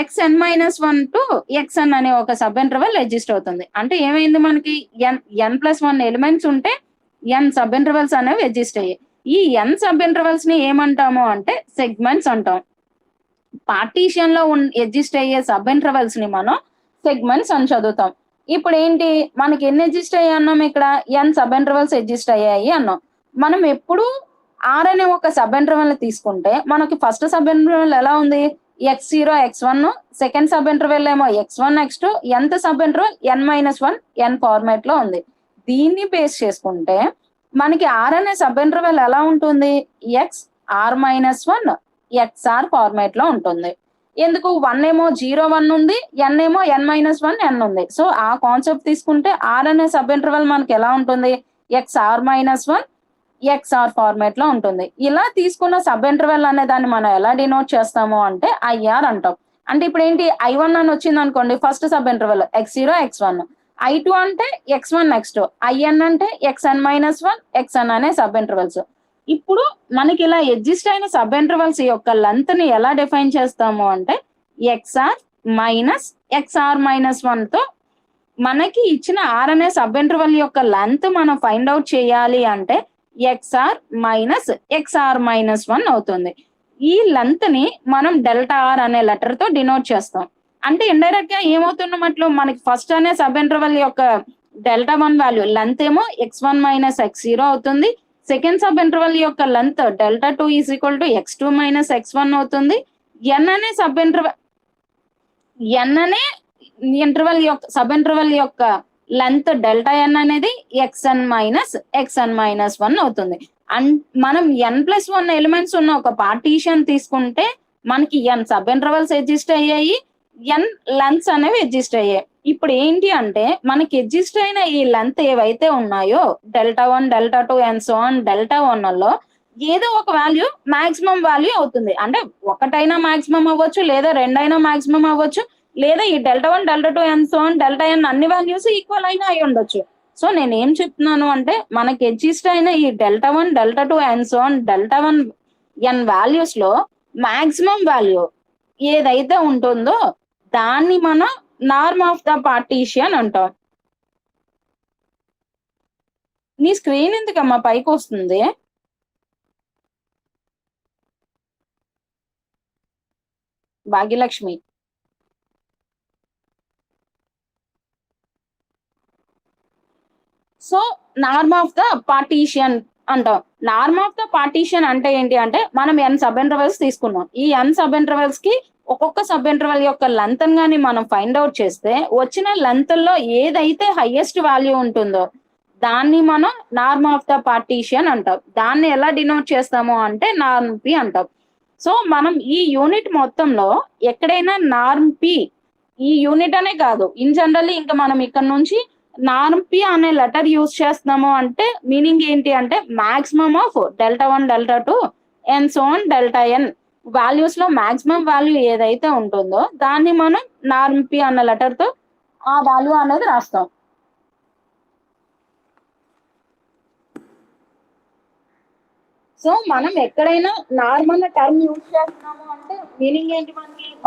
xn-1 to xn అనే ఒక సబ్ ఇంటర్వల్ అడ్జస్ట్ అవుతుంది. అంటే ఏమైంది మనకి n+1 ఎలిమెంట్స్ ఉంటే n సబ్ ఇంటర్వల్స్ అనేవి అడ్జస్ట్ అయ్యాయి. ఈ n సబ్ ఇంటర్వల్స్ ని ఏమంటాము అంటే సెగ్మెంట్స్ అంటాం. పార్టీషన్ లో అడ్జస్ట్ అయ్యే సబ్ ఇంటర్వల్స్ ని మనం సెగ్మెంట్స్ అని చదువుతాం. ఇప్పుడు ఏంటి మనకి ఎన్ని అడ్జస్ట్ అయ్యాయి అన్నాం ఇక్కడ n సబ్ ఇంటర్వల్స్ అడ్జస్ట్ అయ్యాయి అన్నాం. మనం ఎప్పుడు r అనే ఒక సబ్ ఇంటర్వల్ ని తీసుకుంటే మనకి ఫస్ట్ సబ్ ఇంటర్వల్ ఎలా ఉంది x0, x1 second sub interval ఏమో x1, x2 nth sub interval n-1 n format లో ఉంది. దీన్ని బేస్ చేసుకుంటే మనకి r అనే సబ్ ఇంటర్వల్ ఎలా ఉంటుంది x r-1 XR ఫార్మాట్ లో ఉంటుంది. ఎందుకు 1 ఏమో 0, 1 ఉంది. n ఏమో n-1 n ఉంది. సో, ఆ కాన్సెప్ట్ తీసుకుంటే r అనే సబ్ ఇంటర్వల్ మనకి ఎలా ఉంటుంది? XR-1 XR ఫార్మాట్ లో ఉంటుంది. ఇలా తీసుకున్న సబ్ ఇంటర్వల్ అనే దాన్ని మనం ఎలా డినోట్ చేస్తాము అంటే IR అంటాం. అంటే ఇప్పుడు ఏంటి I1 అని వచ్చింది అనుకోండి first sub interval x0, x1. I2 అంటే x1, x2. IN అంటే xn-1 xn అనే సబ్ ఇంటర్వల్స్. ఇప్పుడు మనకి ఇలా అడ్జస్ట్ అయిన సబ్ ఇంటర్వల్స్ యొక్క లెంత్ ని ఎలా డిఫైన్ చేస్తాము అంటే ఎక్స్ఆర్ మైనస్ XR-1 తో మనకి ఇచ్చిన R అనే సబ్ ఇంటర్వల్ యొక్క లెంత్ మనం ఫైండ్ అవుట్ చేయాలి అంటే XR-XR-1 అవుతుంది. ఈ లెంత్ ని మనం డెల్టా R అనే లెటర్ తో డినోట్ చేస్తాం. అంటే ఇండైరెక్ట్ గా ఏమవుతున్నట్లు మనకి ఫస్ట్ అనే సబ్ ఇంటర్వల్ యొక్క డెల్టా 1 వాల్యూ లెంత్ ఏమో x1 మైనస్ x0 అవుతుంది. సెకండ్ సబ్ ఇంటర్వల్ యొక్క length delta 2 is equal to x2 minus x1 అవుతుంది. n అనే ఇంటర్వల్ యొక్క సబ్ ఇంటర్వల్ యొక్క లెంత్ డెల్టా ఎన్ అనేది xn మైనస్ 1 అవుతుంది. అండ్ మనం n+1 ఎలిమెంట్స్ ఉన్న ఒక పార్టీషన్ తీసుకుంటే మనకి n సబ్ ఇంటర్వల్స్ ఎగ్జిస్ట్ అయ్యాయి, n లెంత్స్ అనేవి ఎగ్జిస్ట్ అయ్యాయి. ఇప్పుడు ఏంటి అంటే మనకి ఎగ్జిస్ట్ అయిన ఈ లెంత్ ఏవైతే ఉన్నాయో delta 1 delta 2 and so on delta 1 లో ఏదో ఒక వాల్యూ మాక్సిమం వాల్యూ అవుతుంది. అంటే ఒకటైనా మాక్సిమం అవ్వచ్చు, లేదా రెండైనా మాక్సిమం అవ్వచ్చు, లేదా ఈ delta 1 delta 2 and so on delta N అన్ని వాల్యూస్ ఈక్వల్ అయినా అయి ఉండొచ్చు. సో నేను ఏం చెప్తున్నాను అంటే మనకి ఎగ్జిస్ట్ అయిన ఈ delta 1 delta 2 and so on delta 1 N values లో మాక్సిమం వాల్యూ ఏదైతే ఉంటుందో దాన్ని మనం నార్మ్ ఆఫ్ ద పార్టీషన్ అంటాం. నీ స్క్రీన్ ఎందుకమ్మా పైకి వస్తుంది? Bhagyalakshmi, so norm of the partition అంటాం. నార్మ్ ఆఫ్ ద పార్టీషన్ అంటే ఏంటి అంటే మనం n సబ్ ఇంటర్వల్స్ తీసుకున్నాం. ఈ n సబ్ ఇంటర్వల్స్ కి ఒక్కొక్క సబ్ ఇంటర్వల్ యొక్క లెంత్ గాని మనం ఫైండ్ అవుట్ చేస్తే వచ్చిన లెంత్ లో ఏదైతే హైయెస్ట్ వాల్యూ ఉంటుందో దాన్ని మనం నార్మ్ ఆఫ్ ద పార్టీషన్ అంటాం. దాన్ని ఎలా డినోట్ చేస్తాము అంటే నార్మ్ పి అంటాం. సో మనం ఈ యూనిట్ మొత్తంలో ఎక్కడైనా నార్మ్ పి, ఈ యూనిట్ అనే కాదు ఇన్ జనరల్ ఇంకా మనం ఇక్కడ నుంచి నార్మ్ పి అనే లెటర్ యూజ్ చేస్తున్నాము అంటే మీనింగ్ ఏంటి అంటే maximum of delta 1 delta 2 and so on delta N values లో మాక్సిమం వాల్యూ ఏదైతే ఉంటుందో దాన్ని మనం నార్మ్ పి అన్న లెటర్ తో ఆ వాల్యూ అనేది రాస్తాం. సో మనం ఎక్కడైనా నార్మ్ అన్న టర్మ్ యూజ్ చేస్తున్నాము అంటే మీనింగ్ ఏంటి,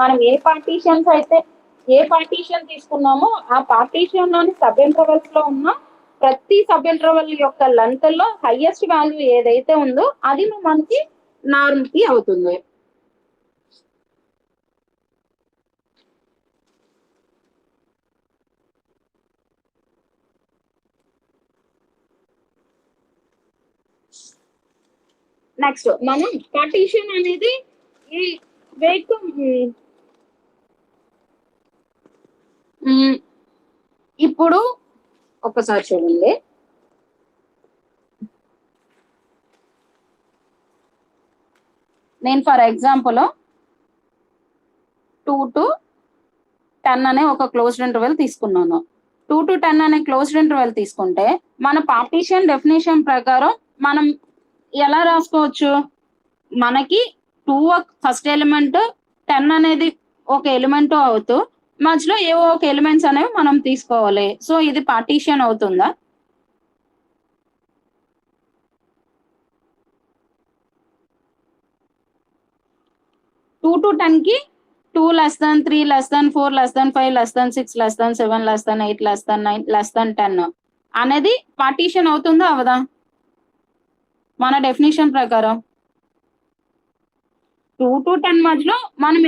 మనం ఏ పార్టీషన్ తీసుకున్నామో ఆ పార్టీషన్ లోని సబ్ ఇంటర్వల్స్ లో ఉన్న ప్రతి సబ్ ఇంటర్వల్ యొక్క లెంత్ లో హైయెస్ట్ వాల్యూ ఏదైతే ఉందో అది మనకి నార్మ్ కి అవుతుంది. నెక్స్ట్ మనం పార్టీషన్ అనేది ఈ వెయిట్ ఇప్పుడు ఒకసారి చూడండి. నేను ఫర్ ఎగ్జాంపుల్ 2 to 10 అనే ఒక క్లోజ్డ్ ఇంటర్వెల్ తీసుకున్నాను. 2 to 10 అనే క్లోజ్డ్ ఇంటర్వెల్ తీసుకుంటే మన పార్టీషన్ డెఫినేషన్ ప్రకారం మనం ఎలా రాసుకోవచ్చు, మనకి 2 ఫస్ట్ ఎలిమెంట్ 10 అనేది ఒక ఎలిమెంట్ అవుతూ మధ్యలో ఏవో ఒక ఎలిమెంట్స్ అనేవి మనం తీసుకోవాలి. సో ఇది పార్టీషన్ అవుతుందా? టూ టు 10 కి 2 less than 3 less than 4 less than 5 less than 6 less than 7 less than 8 less than 9 less than 10 అనేది పార్టీషన్ అవుతుందా అవదా మన డెఫినేషన్ ప్రకారం? 2 to 10 మధ్యలో మనం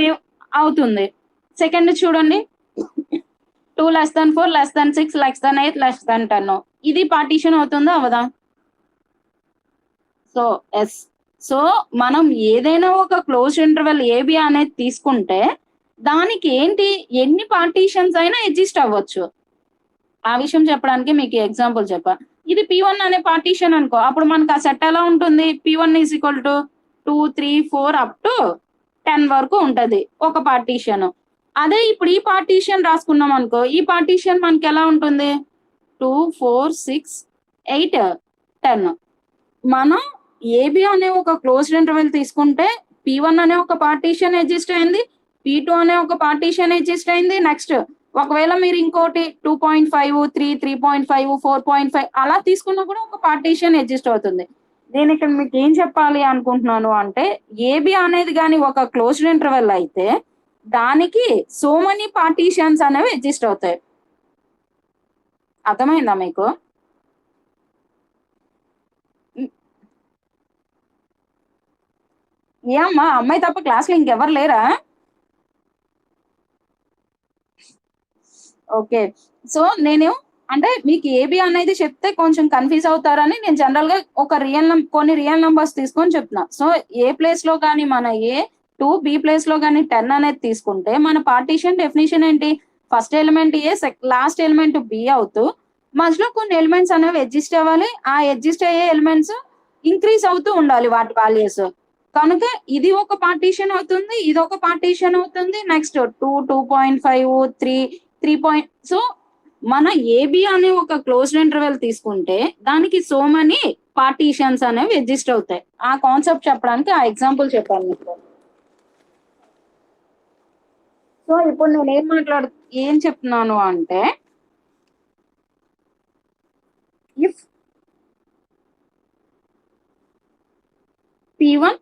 అవుతుంది. సెకండ్ చూడండి, 2 less than 4 less than 6 less than 8 less than 10 ఇది పార్టీషన్ అవుతుందా అవదా? So yes. సో మనం ఏదైనా ఒక క్లోజ్ ఇంటర్వెల్ ఏబి అనేది తీసుకుంటే దానికి ఏంటి ఎన్ని పార్టీషన్స్ అయినా ఎగ్జిస్ట్ అవ్వచ్చు. ఆ విషయం చెప్పడానికి మీకు ఎగ్జాంపుల్ చెప్పా. ఇది P1 అనే పార్టీషన్ అనుకో, అప్పుడు మనకు ఆ సెట్ ఎలా ఉంటుంది, P1 is equal to 2 3 4 up to 10 వరకు ఉంటది ఒక పార్టీషన్. అదే ఇప్పుడు ఈ పార్టీషన్ రాసుకున్నాం అనుకో, ఈ పార్టీషన్ మనకి ఎలా ఉంటుంది 2 4 6 8 10. మనం ఏబి అనే ఒక క్లోజ్డ్ ఇంటర్వెల్ తీసుకుంటే P1 అనే ఒక పార్టీషన్ ఎగ్జిస్ట్ అయింది, P2 అనే ఒక పార్టీషన్ ఎగ్జిస్ట్ అయింది. నెక్స్ట్ ఒకవేళ మీరు ఇంకోటి 2.5 3 3.5 4.5 అలా తీసుకున్నా కూడా ఒక పార్టీషన్ ఎగ్జిస్ట్ అవుతుంది. నేను ఇక్కడ మీకు ఏం చెప్పాలి అనుకుంటున్నాను అంటే ఏబి అనేది కానీ ఒక క్లోజ్డ్ ఇంటర్వెల్ అయితే దానికి సో మెనీ పార్టీషన్స్ అనేవి ఎగ్జిస్ట్ అవుతాయి. అర్థమైందా మీకు? ఏ అమ్మా, అమ్మాయి తప్ప క్లాస్లో ఇంకెవరు లేరా? ఓకే, సో నేను అంటే మీకు ఏబి అనేది చెప్తే కొంచెం కన్ఫ్యూజ్ అవుతారని నేను జనరల్ గా ఒక కొన్ని రియల్ నంబర్స్ తీసుకొని చెప్తున్నా. సో ఏ ప్లేస్ లో కానీ మన ఏ 2 బి ప్లేస్ లో కానీ 10 అనేది తీసుకుంటే మన పార్టీషన్ డెఫినేషన్ ఏంటి, ఫస్ట్ ఎలిమెంట్ ఏ లాస్ట్ ఎలిమెంట్ బి అవుతూ మధ్యలో కొన్ని ఎలిమెంట్స్ అనేవి అడ్జస్ట్ అవ్వాలి. ఆ అడ్జస్ట్ అయ్యే ఎలిమెంట్స్ ఇంక్రీజ్ అవుతూ ఉండాలి వాటి వాల్యూస్. కనుక ఇది ఒక పార్టీషన్ అవుతుంది, ఇది ఒక పార్టీషన్ అవుతుంది, నెక్స్ట్ 2.5 3 సో మన ఏబి అనే ఒక క్లోజ్డ్ ఇంటర్వెల్ తీసుకుంటే దానికి సో మెనీ పార్టీషన్స్ అనేవి ఎగ్జిస్ట్ అవుతాయి. ఆ కాన్సెప్ట్ చెప్పడానికి ఆ ఎగ్జాంపుల్ చెప్పాను మీకు. సో ఇప్పుడు నేను ఏం చెప్తున్నాను అంటే, if P1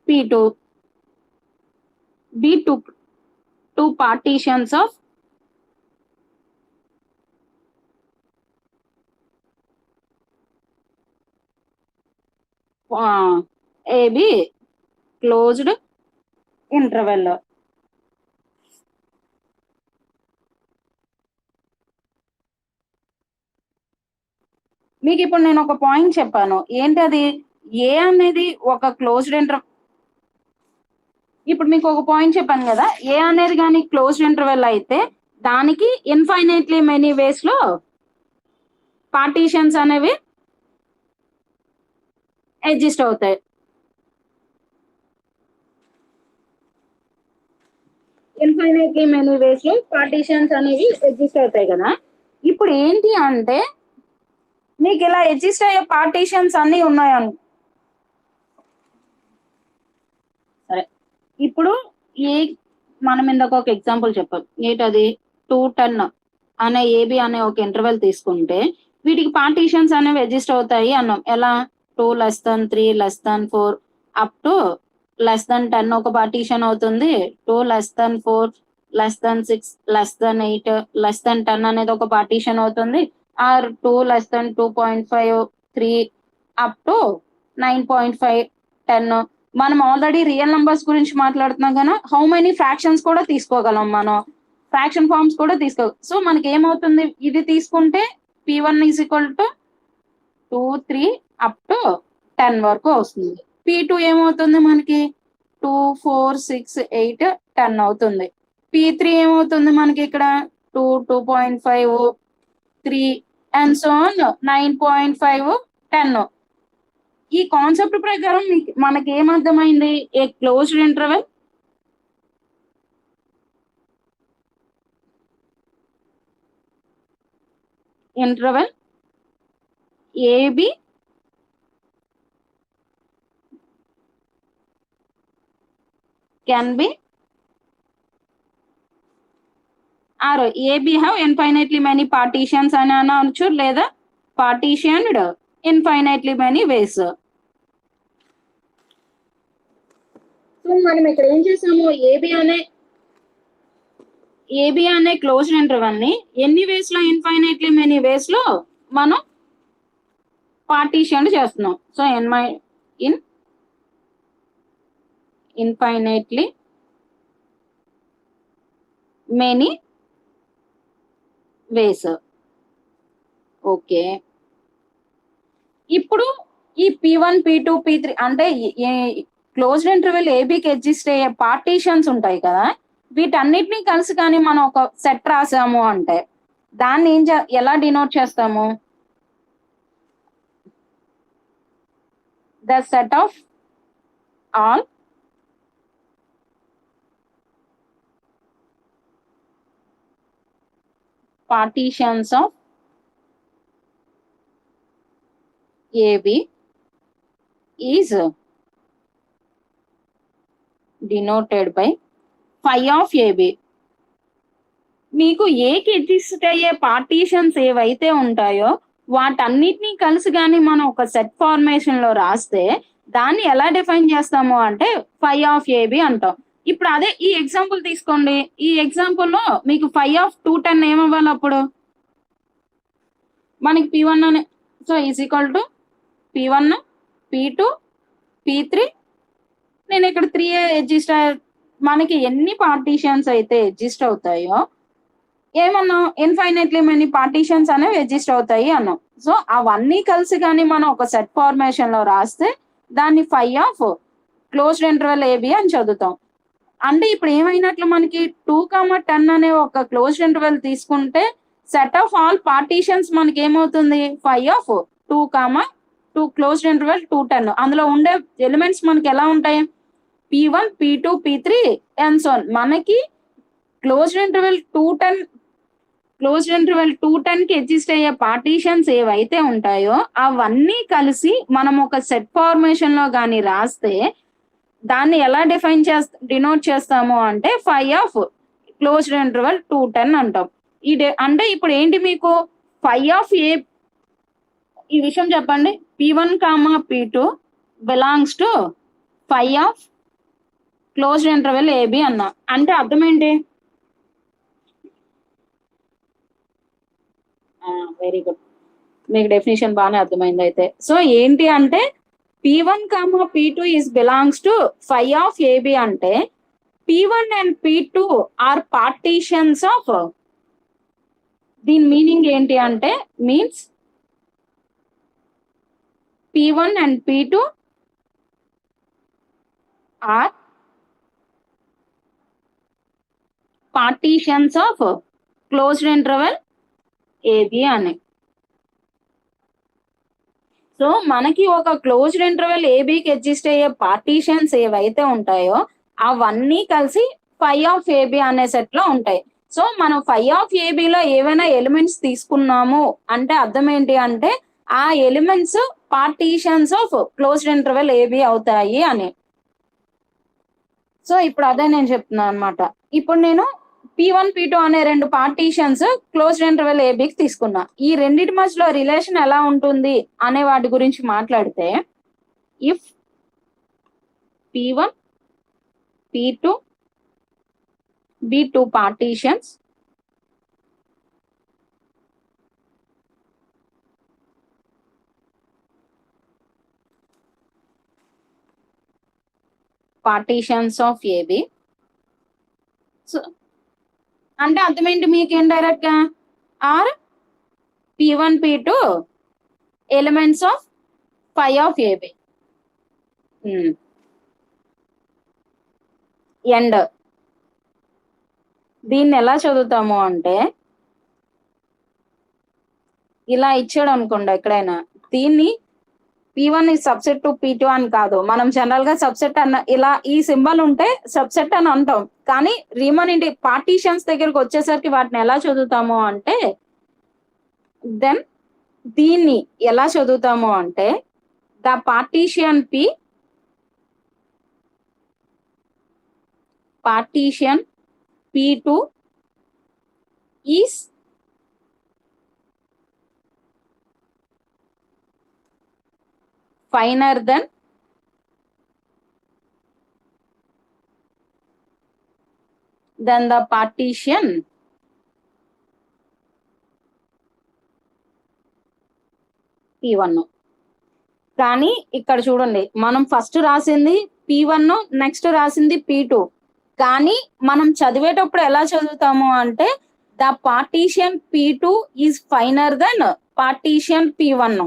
P2 be two partitions of AB closed interval. మీకు ఇప్పుడు నేను ఒక పాయింట్ చెప్పాను, ఏంటది, ఏ అనేది ఒక క్లోజ్డ్ ఇంటర్వెల్. ఇప్పుడు మీకు ఒక పాయింట్ చెప్పాను కదా, ఏ అనేది కానీ క్లోజ్డ్ ఇంటర్వెల్ అయితే దానికి ఇన్ఫైనైట్లీ మెనీ వేస్ లో పార్టీషన్స్ అనేవి ఎగ్జిస్ట్ అవుతాయి. ఇన్ఫైనైట్లీ మెనీ వేస్ లో పార్టీషన్స్ అనేవి ఎగ్జిస్ట్ అవుతాయి కదా. ఇప్పుడు ఏంటి అంటే మీకు ఇలా ఎగ్జిస్ట్ అయ్యే పార్టీషన్స్ అన్ని ఉన్నాయను. సరే, ఇప్పుడు ఏ మనం ఇందాక ఒక ఎగ్జాంపుల్ చెప్పాం, ఏంటది 210 అనే ఏబి అనే ఒక ఇంటర్వెల్ తీసుకుంటే వీటికి పార్టీషన్స్ అనేవి ఎగ్జిస్ట్ అవుతాయి అన్నాం. ఎలా, 2 <3 <4 అప్ టు <10 ఒక పార్టీషన్ అవుతుంది, 2 <4 <6 <8 అనేది ఒక పార్టీషన్ అవుతుంది, ఆర్ 2 <2.5 3 అప్ టు 9.5 10. మనం ఆల్రెడీ రియల్ నంబర్స్ గురించి మాట్లాడుతున్నాం కదా, హౌ మెనీ ఫ్రాక్షన్స్ కూడా తీసుకోగలం, మనం ఫ్రాక్షన్ ఫార్మ్స్ కూడా సో మనకి ఏమవుతుంది, ఇది తీసుకుంటే P1 is equal to 2 3 up to 10 వరకు వస్తుంది. P2 ఏమవుతుంది మనకి 2 4 6 8 10 అవుతుంది. P3 ఏమవుతుంది మనకి ఇక్కడ 2 2.5 3 అండ్ సో ఆన్ 9.5 10. ఈ కాన్సెప్ట్ ప్రకారం మనకి ఏమర్థమైంది, A closed interval AB can be or AB have infinitely many partitions అని అనొచ్చు, లేదా partitioned infinitely many ways. So మనం ఇక్కడ ఏం చేసాము, ఏబి అనే క్లోజ్డ్ ఇంటర్వెల్ ని ఎన్ని వేస్ లో, ఇన్ఫైనైట్లీ మెనీ వేస్ లో మనం పార్టీషన్ చేస్తున్నాం. So in infinitely many ways. Okay, ఇప్పుడు ఈ P1 P2 P3 అంటే క్లోజ్డ్ ఇంటర్వెల్ ఏబికి ఎగ్జిస్ట్ అయ్యే పార్టీషన్స్ ఉంటాయి కదా, వీటన్నిటిని కలిసి కానీ మనం ఒక సెట్ రాసాము అంటే దాన్ని ఎలా డినోట్ చేస్తాము, the set of all partitions of AB is denoted by phi of AB. మీకు ఏకి ఎగ్జిస్ట్ అయ్యే పార్టీషన్స్ ఏవైతే ఉంటాయో వాటన్నిటినీ కలిసి కానీ మనం ఒక సెట్ ఫార్మేషన్ లో రాస్తే దాన్ని ఎలా డిఫైన్ చేస్తాము అంటే phi of AB అంటాం. ఇప్పుడు అదే ఈ ఎగ్జాంపుల్ తీసుకోండి, ఈ ఎగ్జాంపుల్ లో మీకు phi of 210 ఏమవ్వాలి, అప్పుడు మనకి P1 అనే so is equal to P1 P2 P3. నేను ఇక్కడ 3 ఎగ్జిస్ట్, మనకి ఎన్ని పార్టీషన్స్ అయితే ఎగ్జిస్ట్ అవుతాయో ఏమన్నాం, ఇన్ఫైనైట్లీ మెనీ పార్టీషన్స్ అనేవి ఎగ్జిస్ట్ అవుతాయి అన్నాం. సో అవన్నీ కలిసి కానీ మనం ఒక సెట్ ఫార్మేషన్ లో రాస్తే దాన్ని ఫై ఆఫ్ క్లోజ్డ్ ఇంటర్వెల్ ఏబి అని చదువుతాం. అంటే ఇప్పుడు ఏమైనట్లు, మనకి 2, 10 అనే ఒక క్లోజ్డ్ ఇంటర్వెల్ తీసుకుంటే సెట్ ఆఫ్ ఆల్ పార్టీషన్స్ మనకి ఏమవుతుంది, ఫై ఆఫ్ 2, క్లోజ్డ్ ఇంటర్వెల్ 2, 10. అందులో ఉండే ఎలిమెంట్స్ మనకి ఎలా ఉంటాయి, P1, P2, P3 and so మనకి క్లోజ్డ్ ఇంటర్వెల్ 2, 10 కి ఎగ్జిస్ట్ అయ్యే పార్టీషన్స్ ఏవైతే ఉంటాయో అవన్నీ కలిసి మనం ఒక సెట్ ఫార్మేషన్ లో కానీ రాస్తే దాన్ని ఎలా డినోట్ చేస్తాము అంటే ఫై ఆఫ్ క్లోజ్డ్ ఇంటర్వెల్ 2, 10 అంటాం. అంటే ఇప్పుడు ఏంటి మీకు ఫై ఆఫ్ ఏ, ఈ విషయం చెప్పండి, P1, P2 belongs to phi of closed interval AB అన్నా. అంటే అర్థం ఏంటి, వెరీ గుడ్, మీకు డెఫినేషన్ బాగానే అర్థమైంది అయితే. సో ఏంటి అంటే P1, P2 is belongs to phi of AB అంటే P1 and P2 are partitions of, దీని మీనింగ్ ఏంటి అంటే means P1 and P2 are partitions of closed interval AB అని. సో మనకి ఒక క్లోజ్డ్ ఇంటర్వెల్ ఏబికి ఎగ్జిస్ట్ అయ్యే పార్టీషన్స్ ఏవైతే ఉంటాయో అవన్నీ కలిసి ఫై ఆఫ్ ఏబి అనే సెట్ లో ఉంటాయి. సో మనం ఫై ఆఫ్ ఏబిలో ఏవైనా ఎలిమెంట్స్ తీసుకున్నాము అంటే అర్థం ఏంటి అంటే ఆ elements partitions of closed interval AB అవుతాయి అని. సో ఇప్పుడు అదే నేను చెప్తున్నాను అనమాట. ఇప్పుడు నేను P1, P2 అనే రెండు పార్టీషన్స్ క్లోజ్డ్ ఇంటర్వెల్ ఏబికి తీసుకున్నా. ఈ రెండింటి మధ్యలో రిలేషన్ ఎలా ఉంటుంది అనే వాటి గురించి మాట్లాడితే, if P1, P2 be two partitions of AB. So అంటే అర్థం ఏంటి మీకేం డైరెక్ట్ గా, or P1, P2 elements of phi of AB. And దీన్ని ఎలా చదువుతాము అంటే ఇలా ఇచ్చాడు అనుకోండి ఎక్కడైనా, దీన్ని P1 is subset to P2 అని కాదు, మనం జనరల్ గా సబ్సెట్ అన్న ఇలా ఈ సింబల్ ఉంటే సబ్సెట్ అని అంటాం. కానీ రీమన్ ఇంటి పార్టీషన్స్ దగ్గరకు వచ్చేసరికి వాటిని ఎలా చదువుతాము అంటే, దెన్ దీన్ని ఎలా చదువుతాము అంటే the partition P2 is finer than the partition P1. కానీ ఇక్కడ చూడండి, మనం ఫస్ట్ రాసింది P1, నెక్స్ట్ రాసింది P2. కానీ మనం చదివేటప్పుడు ఎలా చదువుతాము అంటే the partition P2 is finer than partition P1.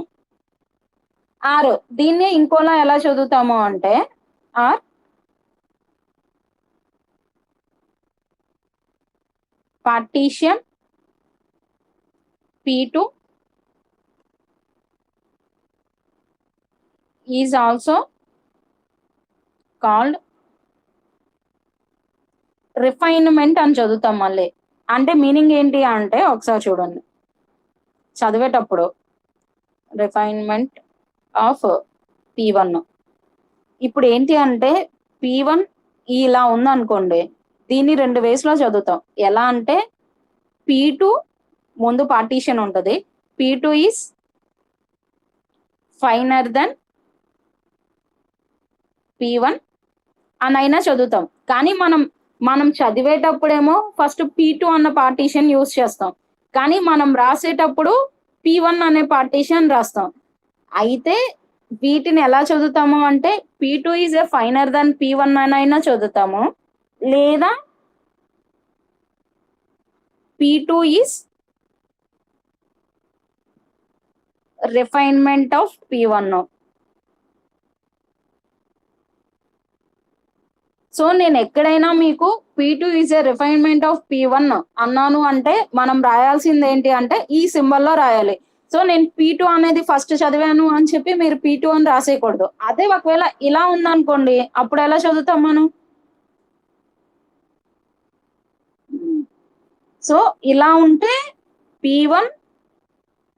Or దీన్ని ఇంకోలా ఎలా చదువుతాము అంటే or partition P2 is also called refinement అని చదువుతాం మళ్ళీ. అంటే మీనింగ్ ఏంటి అంటే ఒకసారి చూడండి చదివేటప్పుడు, రిఫైన్మెంట్ ఆఫ్ P1. ఇప్పుడు ఏంటి అంటే P1 ఇలా ఉందనుకోండి, దీన్ని రెండు వేస్ లో చదువుతాం. ఎలా అంటే P2 ముందు పార్టీషన్ ఉంటుంది, P2 is finer than P1 అని అయినా చదువుతాం. కానీ మనం చదివేటప్పుడేమో ఫస్ట్ P2 అన్న పార్టీషన్ యూజ్ చేస్తాం, కానీ మనం రాసేటప్పుడు P1 అనే పార్టీషన్ రాస్తాం. అయితే వీటిని ఎలా చదువుతాము అంటే P2 is a finer than P1 అని అయినా చదువుతాము, లేదా P2 is refinement of P1. So నేను ఎక్కడైనా మీకు P2 is a refinement of P1 అన్నాను అంటే మనం రాయాల్సింది ఏంటి అంటే ఈ సింబల్లో రాయాలి. సో నేను P2 అనేది ఫస్ట్ చదివాను అని చెప్పి మీరు P2 అని రాసేయకూడదు. అదే ఒకవేళ ఇలా ఉందనుకోండి అప్పుడు ఎలా చదువుతాం మనం? సో ఇలా ఉంటే P1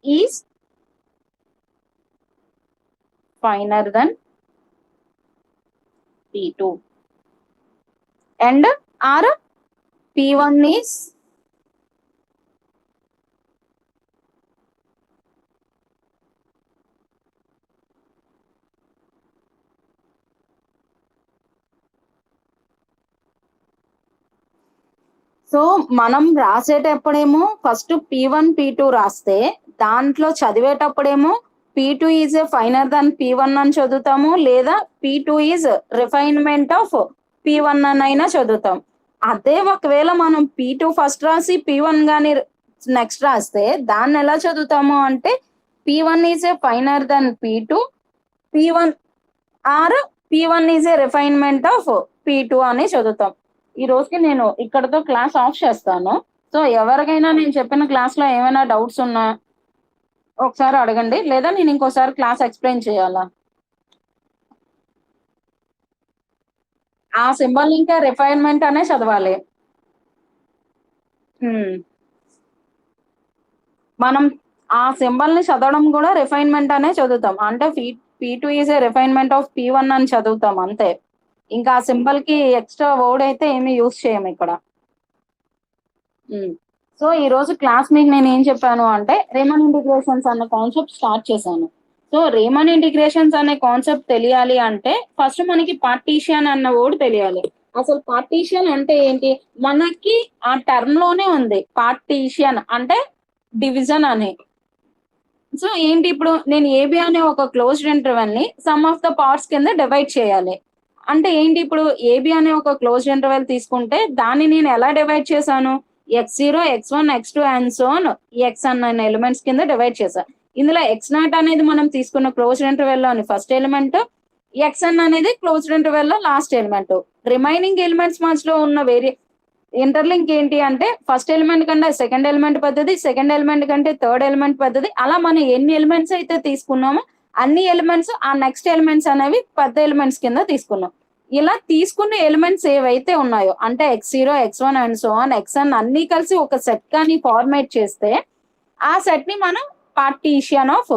is finer than P2 and or P1 is so మనం రాసేటప్పుడేమో ఫస్ట్ P1 P2 రాస్తే దాంట్లో చదివేటప్పుడేమో P2 is finer Dhan P1 అని చదువుతాము, లేదా P2 is refinement of P1 అని అయినా చదువుతాం. అదే ఒకవేళ మనం P2 ఫస్ట్ రాసి P1 గాని నెక్స్ట్ రాస్తే దాన్ని ఎలా చదువుతాము అంటే P1 is a finer than P2, P1 or P1 is a refinement of P2 అని చదువుతాం. ఈ రోజుకి నేను ఇక్కడతో క్లాస్ ఆఫ్ చేస్తాను. సో ఎవరికైనా నేను చెప్పిన క్లాస్ లో ఏమైనా డౌట్స్ ఉన్నా ఒకసారి అడగండి, లేదా నేను ఇంకోసారి క్లాస్ ఎక్స్ప్లెయిన్ చేయాలా? ఆ సింబల్ ఇంకా రిఫైన్మెంట్ అనే చదవాలి. మనం ఆ సింబల్ ని చదవడం కూడా రిఫైన్మెంట్ అనే చదువుతాం. అంటే P2 is a refinement of P1 అని చదువుతాం అంతే. ఇంకా ఆ సింబల్ కి ఎక్స్ట్రా వర్డ్ అయితే ఏమి యూస్ చేయము ఇక్కడ. సో ఈ రోజు క్లాస్ మీకు నేను ఏం చెప్పాను అంటే రీమన్ ఇంటిగ్రేషన్స్ అనే కాన్సెప్ట్ స్టార్ట్ చేశాను. సో రీమన్ ఇంటిగ్రేషన్స్ అనే కాన్సెప్ట్ తెలియాలి అంటే ఫస్ట్ మనకి పార్టీషియన్ అన్న వర్డ్ తెలియాలి. అసలు పార్టీషియన్ అంటే ఏంటి? మనకి ఆ టర్మ్ లోనే ఉంది పార్టీషియన్ అంటే డివిజన్ అని. సో ఏంటి, ఇప్పుడు నేను ఏబి అనే ఒక క్లోజ్డ్ ఇంటర్వెల్ ని సమ్ ఆఫ్ ద పార్ట్స్ కింద డివైడ్ చేయాలి. అంటే ఏంటి, ఇప్పుడు ఏబి అనే ఒక క్లోజ్డ్ ఇంటర్వెల్ తీసుకుంటే దాన్ని నేను ఎలా డివైడ్ చేశాను? x0, x1, x2 and so on x అన్న ఎలిమెంట్స్ కింద డివైడ్ చేశాను. ఇందులో x0 అనేది మనం తీసుకున్న క్లోజ్డ్ ఇంటర్వెల్ లోని ఫస్ట్ ఎలిమెంట్, xn అనేది క్లోజ్డ్ ఇంటర్వెల్ లో లాస్ట్ ఎలిమెంట్. రిమైనింగ్ ఎలిమెంట్స్ మధ్యలో ఉన్న ఇంటర్లింక్ ఏంటి అంటే ఫస్ట్ ఎలిమెంట్ కంటే సెకండ్ ఎలిమెంట్ పెద్దది, సెకండ్ ఎలిమెంట్ కంటే థర్డ్ ఎలిమెంట్ పెద్దది. అలా మనం ఎన్ని ఎలిమెంట్స్ అయితే తీసుకున్నామో అన్ని ఎలిమెంట్స్ ఆ నెక్స్ట్ ఎలిమెంట్స్ అనేవి పెద్ద ఎలిమెంట్స్ కింద తీసుకున్నాం. ఇలా తీసుకున్న ఎలిమెంట్స్ ఏవైతే ఉన్నాయో అంటే x0, x1 and so on xn అన్ని కలిసి ఒక సెట్ కానీ ఫార్మేట్ చేస్తే ఆ సెట్ ని మనం partition of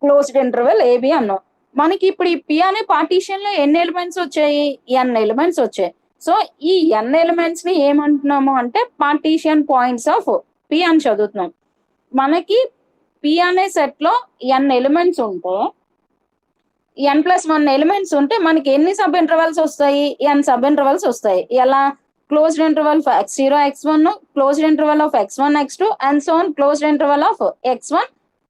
closed interval AB అన్నాం. మనకి ఇప్పుడు ఈ పి అనే పార్టీషన్ లో ఎన్ని ఎలిమెంట్స్ వచ్చాయి? n ఎలిమెంట్స్ వచ్చాయి. సో ఈ n ఎలిమెంట్స్ ని ఏమంటున్నాము అంటే పార్టీషియన్ పాయింట్స్ ఆఫ్ పి అని చదువుతున్నాం. మనకి పి అనే సెట్ లో n ఎలిమెంట్స్ ఉంటే n+1 ఎలిమెంట్స్ ఉంటే మనకి ఎన్ని సబ్ ఇంటర్వెల్స్ వస్తాయి? n సబ్ ఇంటర్వెల్స్ వస్తాయి. ఎలా? Closed interval for x0, x1, closed interval of x1, x2 and so on closed interval of x1,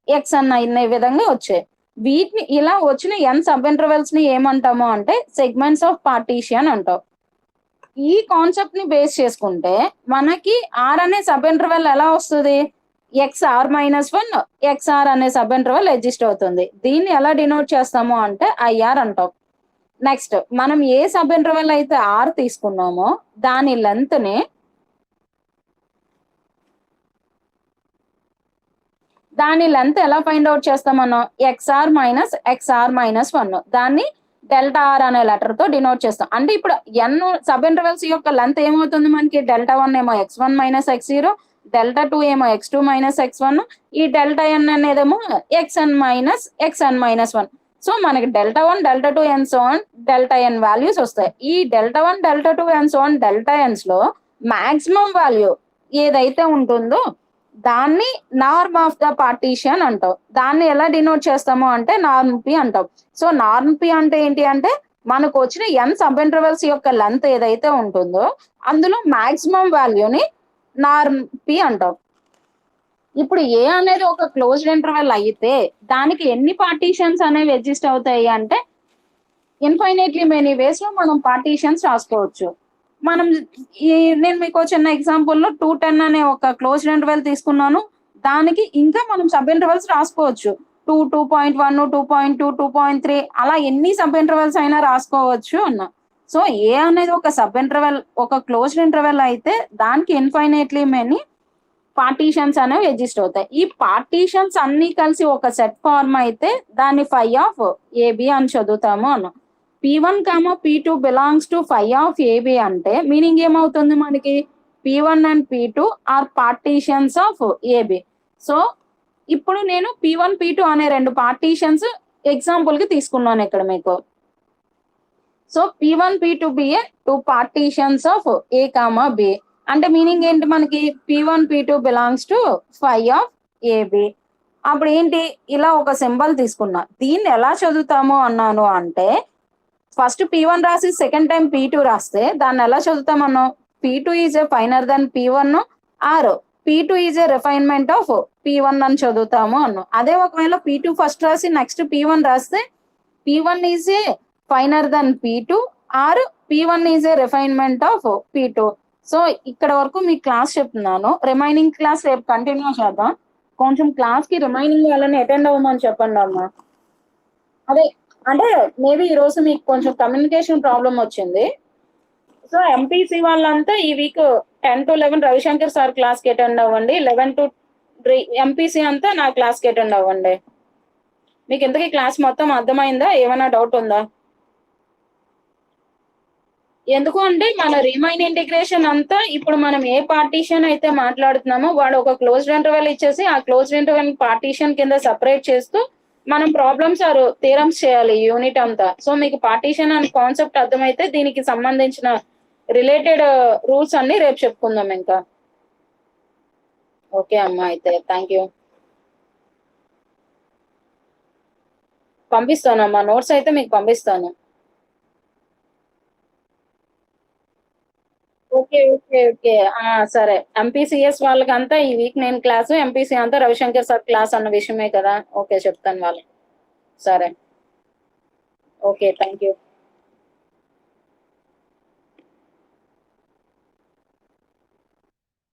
xn అనే విధంగా వచ్చాయి. వీటిని ఇలా వచ్చిన n సబ్ ఇంటర్వెల్స్ ని ఏమంటాము అంటే సెగ్మెంట్స్ ఆఫ్ పార్టీషియన్ అంటాం. ఈ కాన్సెప్ట్ ని బేస్ చేసుకుంటే మనకి r అనే సబ్ ఇంటర్వెల్ ఎలా వస్తుంది? xr-1 xr అనే సబ్ ఇంటర్వెల్ ఎగ్జిస్ట్ అవుతుంది. దీన్ని ఎలా డినోట్ చేస్తాము అంటే IR అంటాం. నెక్స్ట్ మనం ఏ సబ్ ఇంటర్వెల్ అయితే r తీసుకున్నామో దాని లెంత్ ని ఎలా ఫైండ్ అవుట్ చేస్తాం మనం? xr-1 దాన్ని డెల్టా ఆర్ అనే లెటర్ తో డినోట్ చేస్తాం. అంటే ఇప్పుడు n సబ్ ఇంటర్వెల్స్ యొక్క లెంత్ ఏమవుతుంది మనకి? Δ1 ఏమో x1 - x0, Δ2 ఏమో x2 - x1, ఈ Δn అనేదేమో xn - xn-1. సో మనకి Δ1, Δ2 and so on Δn values వస్తాయి. ఈ Δ1, Δ2 అండ్ సో ఆన్ Δns లో మాక్సిమం వాల్యూ ఏదైతే ఉంటుందో దాన్ని నార్మ్ ఆఫ్ ద పార్టీషన్ అంటాం. దాన్ని ఎలా డినోట్ చేస్తాము అంటే నార్మ్ పి అంటాం. సో నార్మ్ పి అంటే ఏంటి అంటే మనకు వచ్చిన n సబ్ ఇంటర్వెల్స్ యొక్క లెంత్ ఏదైతే ఉంటుందో అందులో మాక్సిమం వాల్యూని నార్మ్ పి అంటాం. ఇప్పుడు ఏ అనేది ఒక క్లోజ్డ్ ఇంటర్వెల్ అయితే దానికి ఎన్ని పార్టీషన్స్ అనేవి ఎగ్జిస్ట్ అవుతాయి అంటే ఇన్ఫైనైట్లీ మెనీ వేస్ లో మనం పార్టీషన్స్ రాసుకోవచ్చు. మనం నేను మీకు చిన్న ఎగ్జాంపుల్లో 210 అనే ఒక క్లోజ్డ్ ఇంటర్వెల్ తీసుకున్నాను. దానికి ఇంకా మనం సబ్ ఇంటర్వెల్స్ రాసుకోవచ్చు. 2.1, 2.2, 2.3 అలా ఎన్ని సబ్ ఇంటర్వెల్స్ అయినా రాసుకోవచ్చు అన్నా. సో ఏ అనేది ఒక సబ్ ఇంటర్వెల్, ఒక క్లోజ్డ్ ఇంటర్వెల్ అయితే దానికి ఇన్ఫైనైట్లీ మెనీ పార్టీషన్స్ అనేవి ఎగ్జిస్ట్ అవుతాయి. ఈ పార్టీషన్స్ అన్ని కలిసి ఒక సెట్ ఫార్మ్ అయితే దాన్ని ఫై ఆఫ్ ఏబి అని చదువుతాము అన్నాం. P1, P2 belongs to phi of AB అంటే మీనింగ్ ఏమవుతుంది మనకి? P1 and P2 are partitions of AB. So ఇప్పుడు నేను P1, P2 అనే రెండు పార్టీషన్స్ ఎగ్జాంపుల్ కి తీసుకున్నాను ఇక్కడ మీకు. So P1, P2 be a two partitions of A, B అంటే మీనింగ్ ఏంటి మనకి? P1, P2 belongs to phi of AB. అప్పుడు ఏంటి, ఇలా ఒక సింబల్ తీసుకున్నా. దీన్ని ఎలా చదువుతాము అన్నాను అంటే, ఫస్ట్ P1 రాసి సెకండ్ టైం P2 రాస్తే దాన్ని ఎలా చదువుతామన్నాం? P2 is a finer than P1 or P2 is a refinement of P1 అని చదువుతాము అన్నాం. అదే ఒకవేళ P2 ఫస్ట్ రాసి నెక్స్ట్ P1 రాస్తే P1 is a finer than P2 or P1 is a refinement of P2. So ఇక్కడ వరకు మీ క్లాస్ చెప్తున్నాను. రిమైనింగ్ క్లాస్ రేపు కంటిన్యూ చేద్దాం. కొంచెం క్లాస్ కి రిమైనింగ్ వాళ్ళని అటెండ్ అవ్వమని చెప్పండి అమ్మా. అదే అంటే మేబీ ఈ రోజు మీకు కొంచెం కమ్యూనికేషన్ ప్రాబ్లం వచ్చింది. సో ఎంపీసీ వాళ్ళంతా ఈ week 10 to 11 Ravishankar sir class కి అటెండ్ అవ్వండి. 11 to 3 ఎంపీసీ అంతా నా క్లాస్ కి అటెండ్ అవ్వండి. మీకు ఇంతకీ క్లాస్ మొత్తం అర్థమైందా? ఏమైనా డౌట్ ఉందా? ఎందుకు అంటే మన రిమైన్ ఇంటిగ్రేషన్ అంతా ఇప్పుడు మనం ఏ పార్టీషన్ అయితే మాట్లాడుతున్నామో వాడు ఒక క్లోజ్డ్ ఇంటర్వెల్ ఇచ్చేసి ఆ క్లోజ్డ్ ఇంటర్వెల్ పార్టీషన్ కింద సెపరేట్ చేస్తూ మనం ప్రాబ్లమ్స్ ఆర్ థియరమ్స్ చేయాలి యూనిట్ అంతా. సో మీకు పార్టీషన్ అనే కాన్సెప్ట్ అర్థమైతే దీనికి సంబంధించిన రిలేటెడ్ రూల్స్ అన్ని రేపు చెప్పుకుందాం ఇంకా. ఓకే అమ్మా, అయితే థ్యాంక్ యూ. పంపిస్తానమ్మా, నోట్స్ అయితే మీకు పంపిస్తాను. ఓకే ఓకే ఓకే సరే. ఎంపీసీఎస్ వాళ్ళకంతా ఈ వీక్ నేను క్లాసు, ఎంపీసీ అంతా రవిశంకర్ సార్ క్లాస్ అన్న విషయమే కదా. ఓకే చెప్తాను వాళ్ళకి. సరే ఓకే థ్యాంక్ యూ.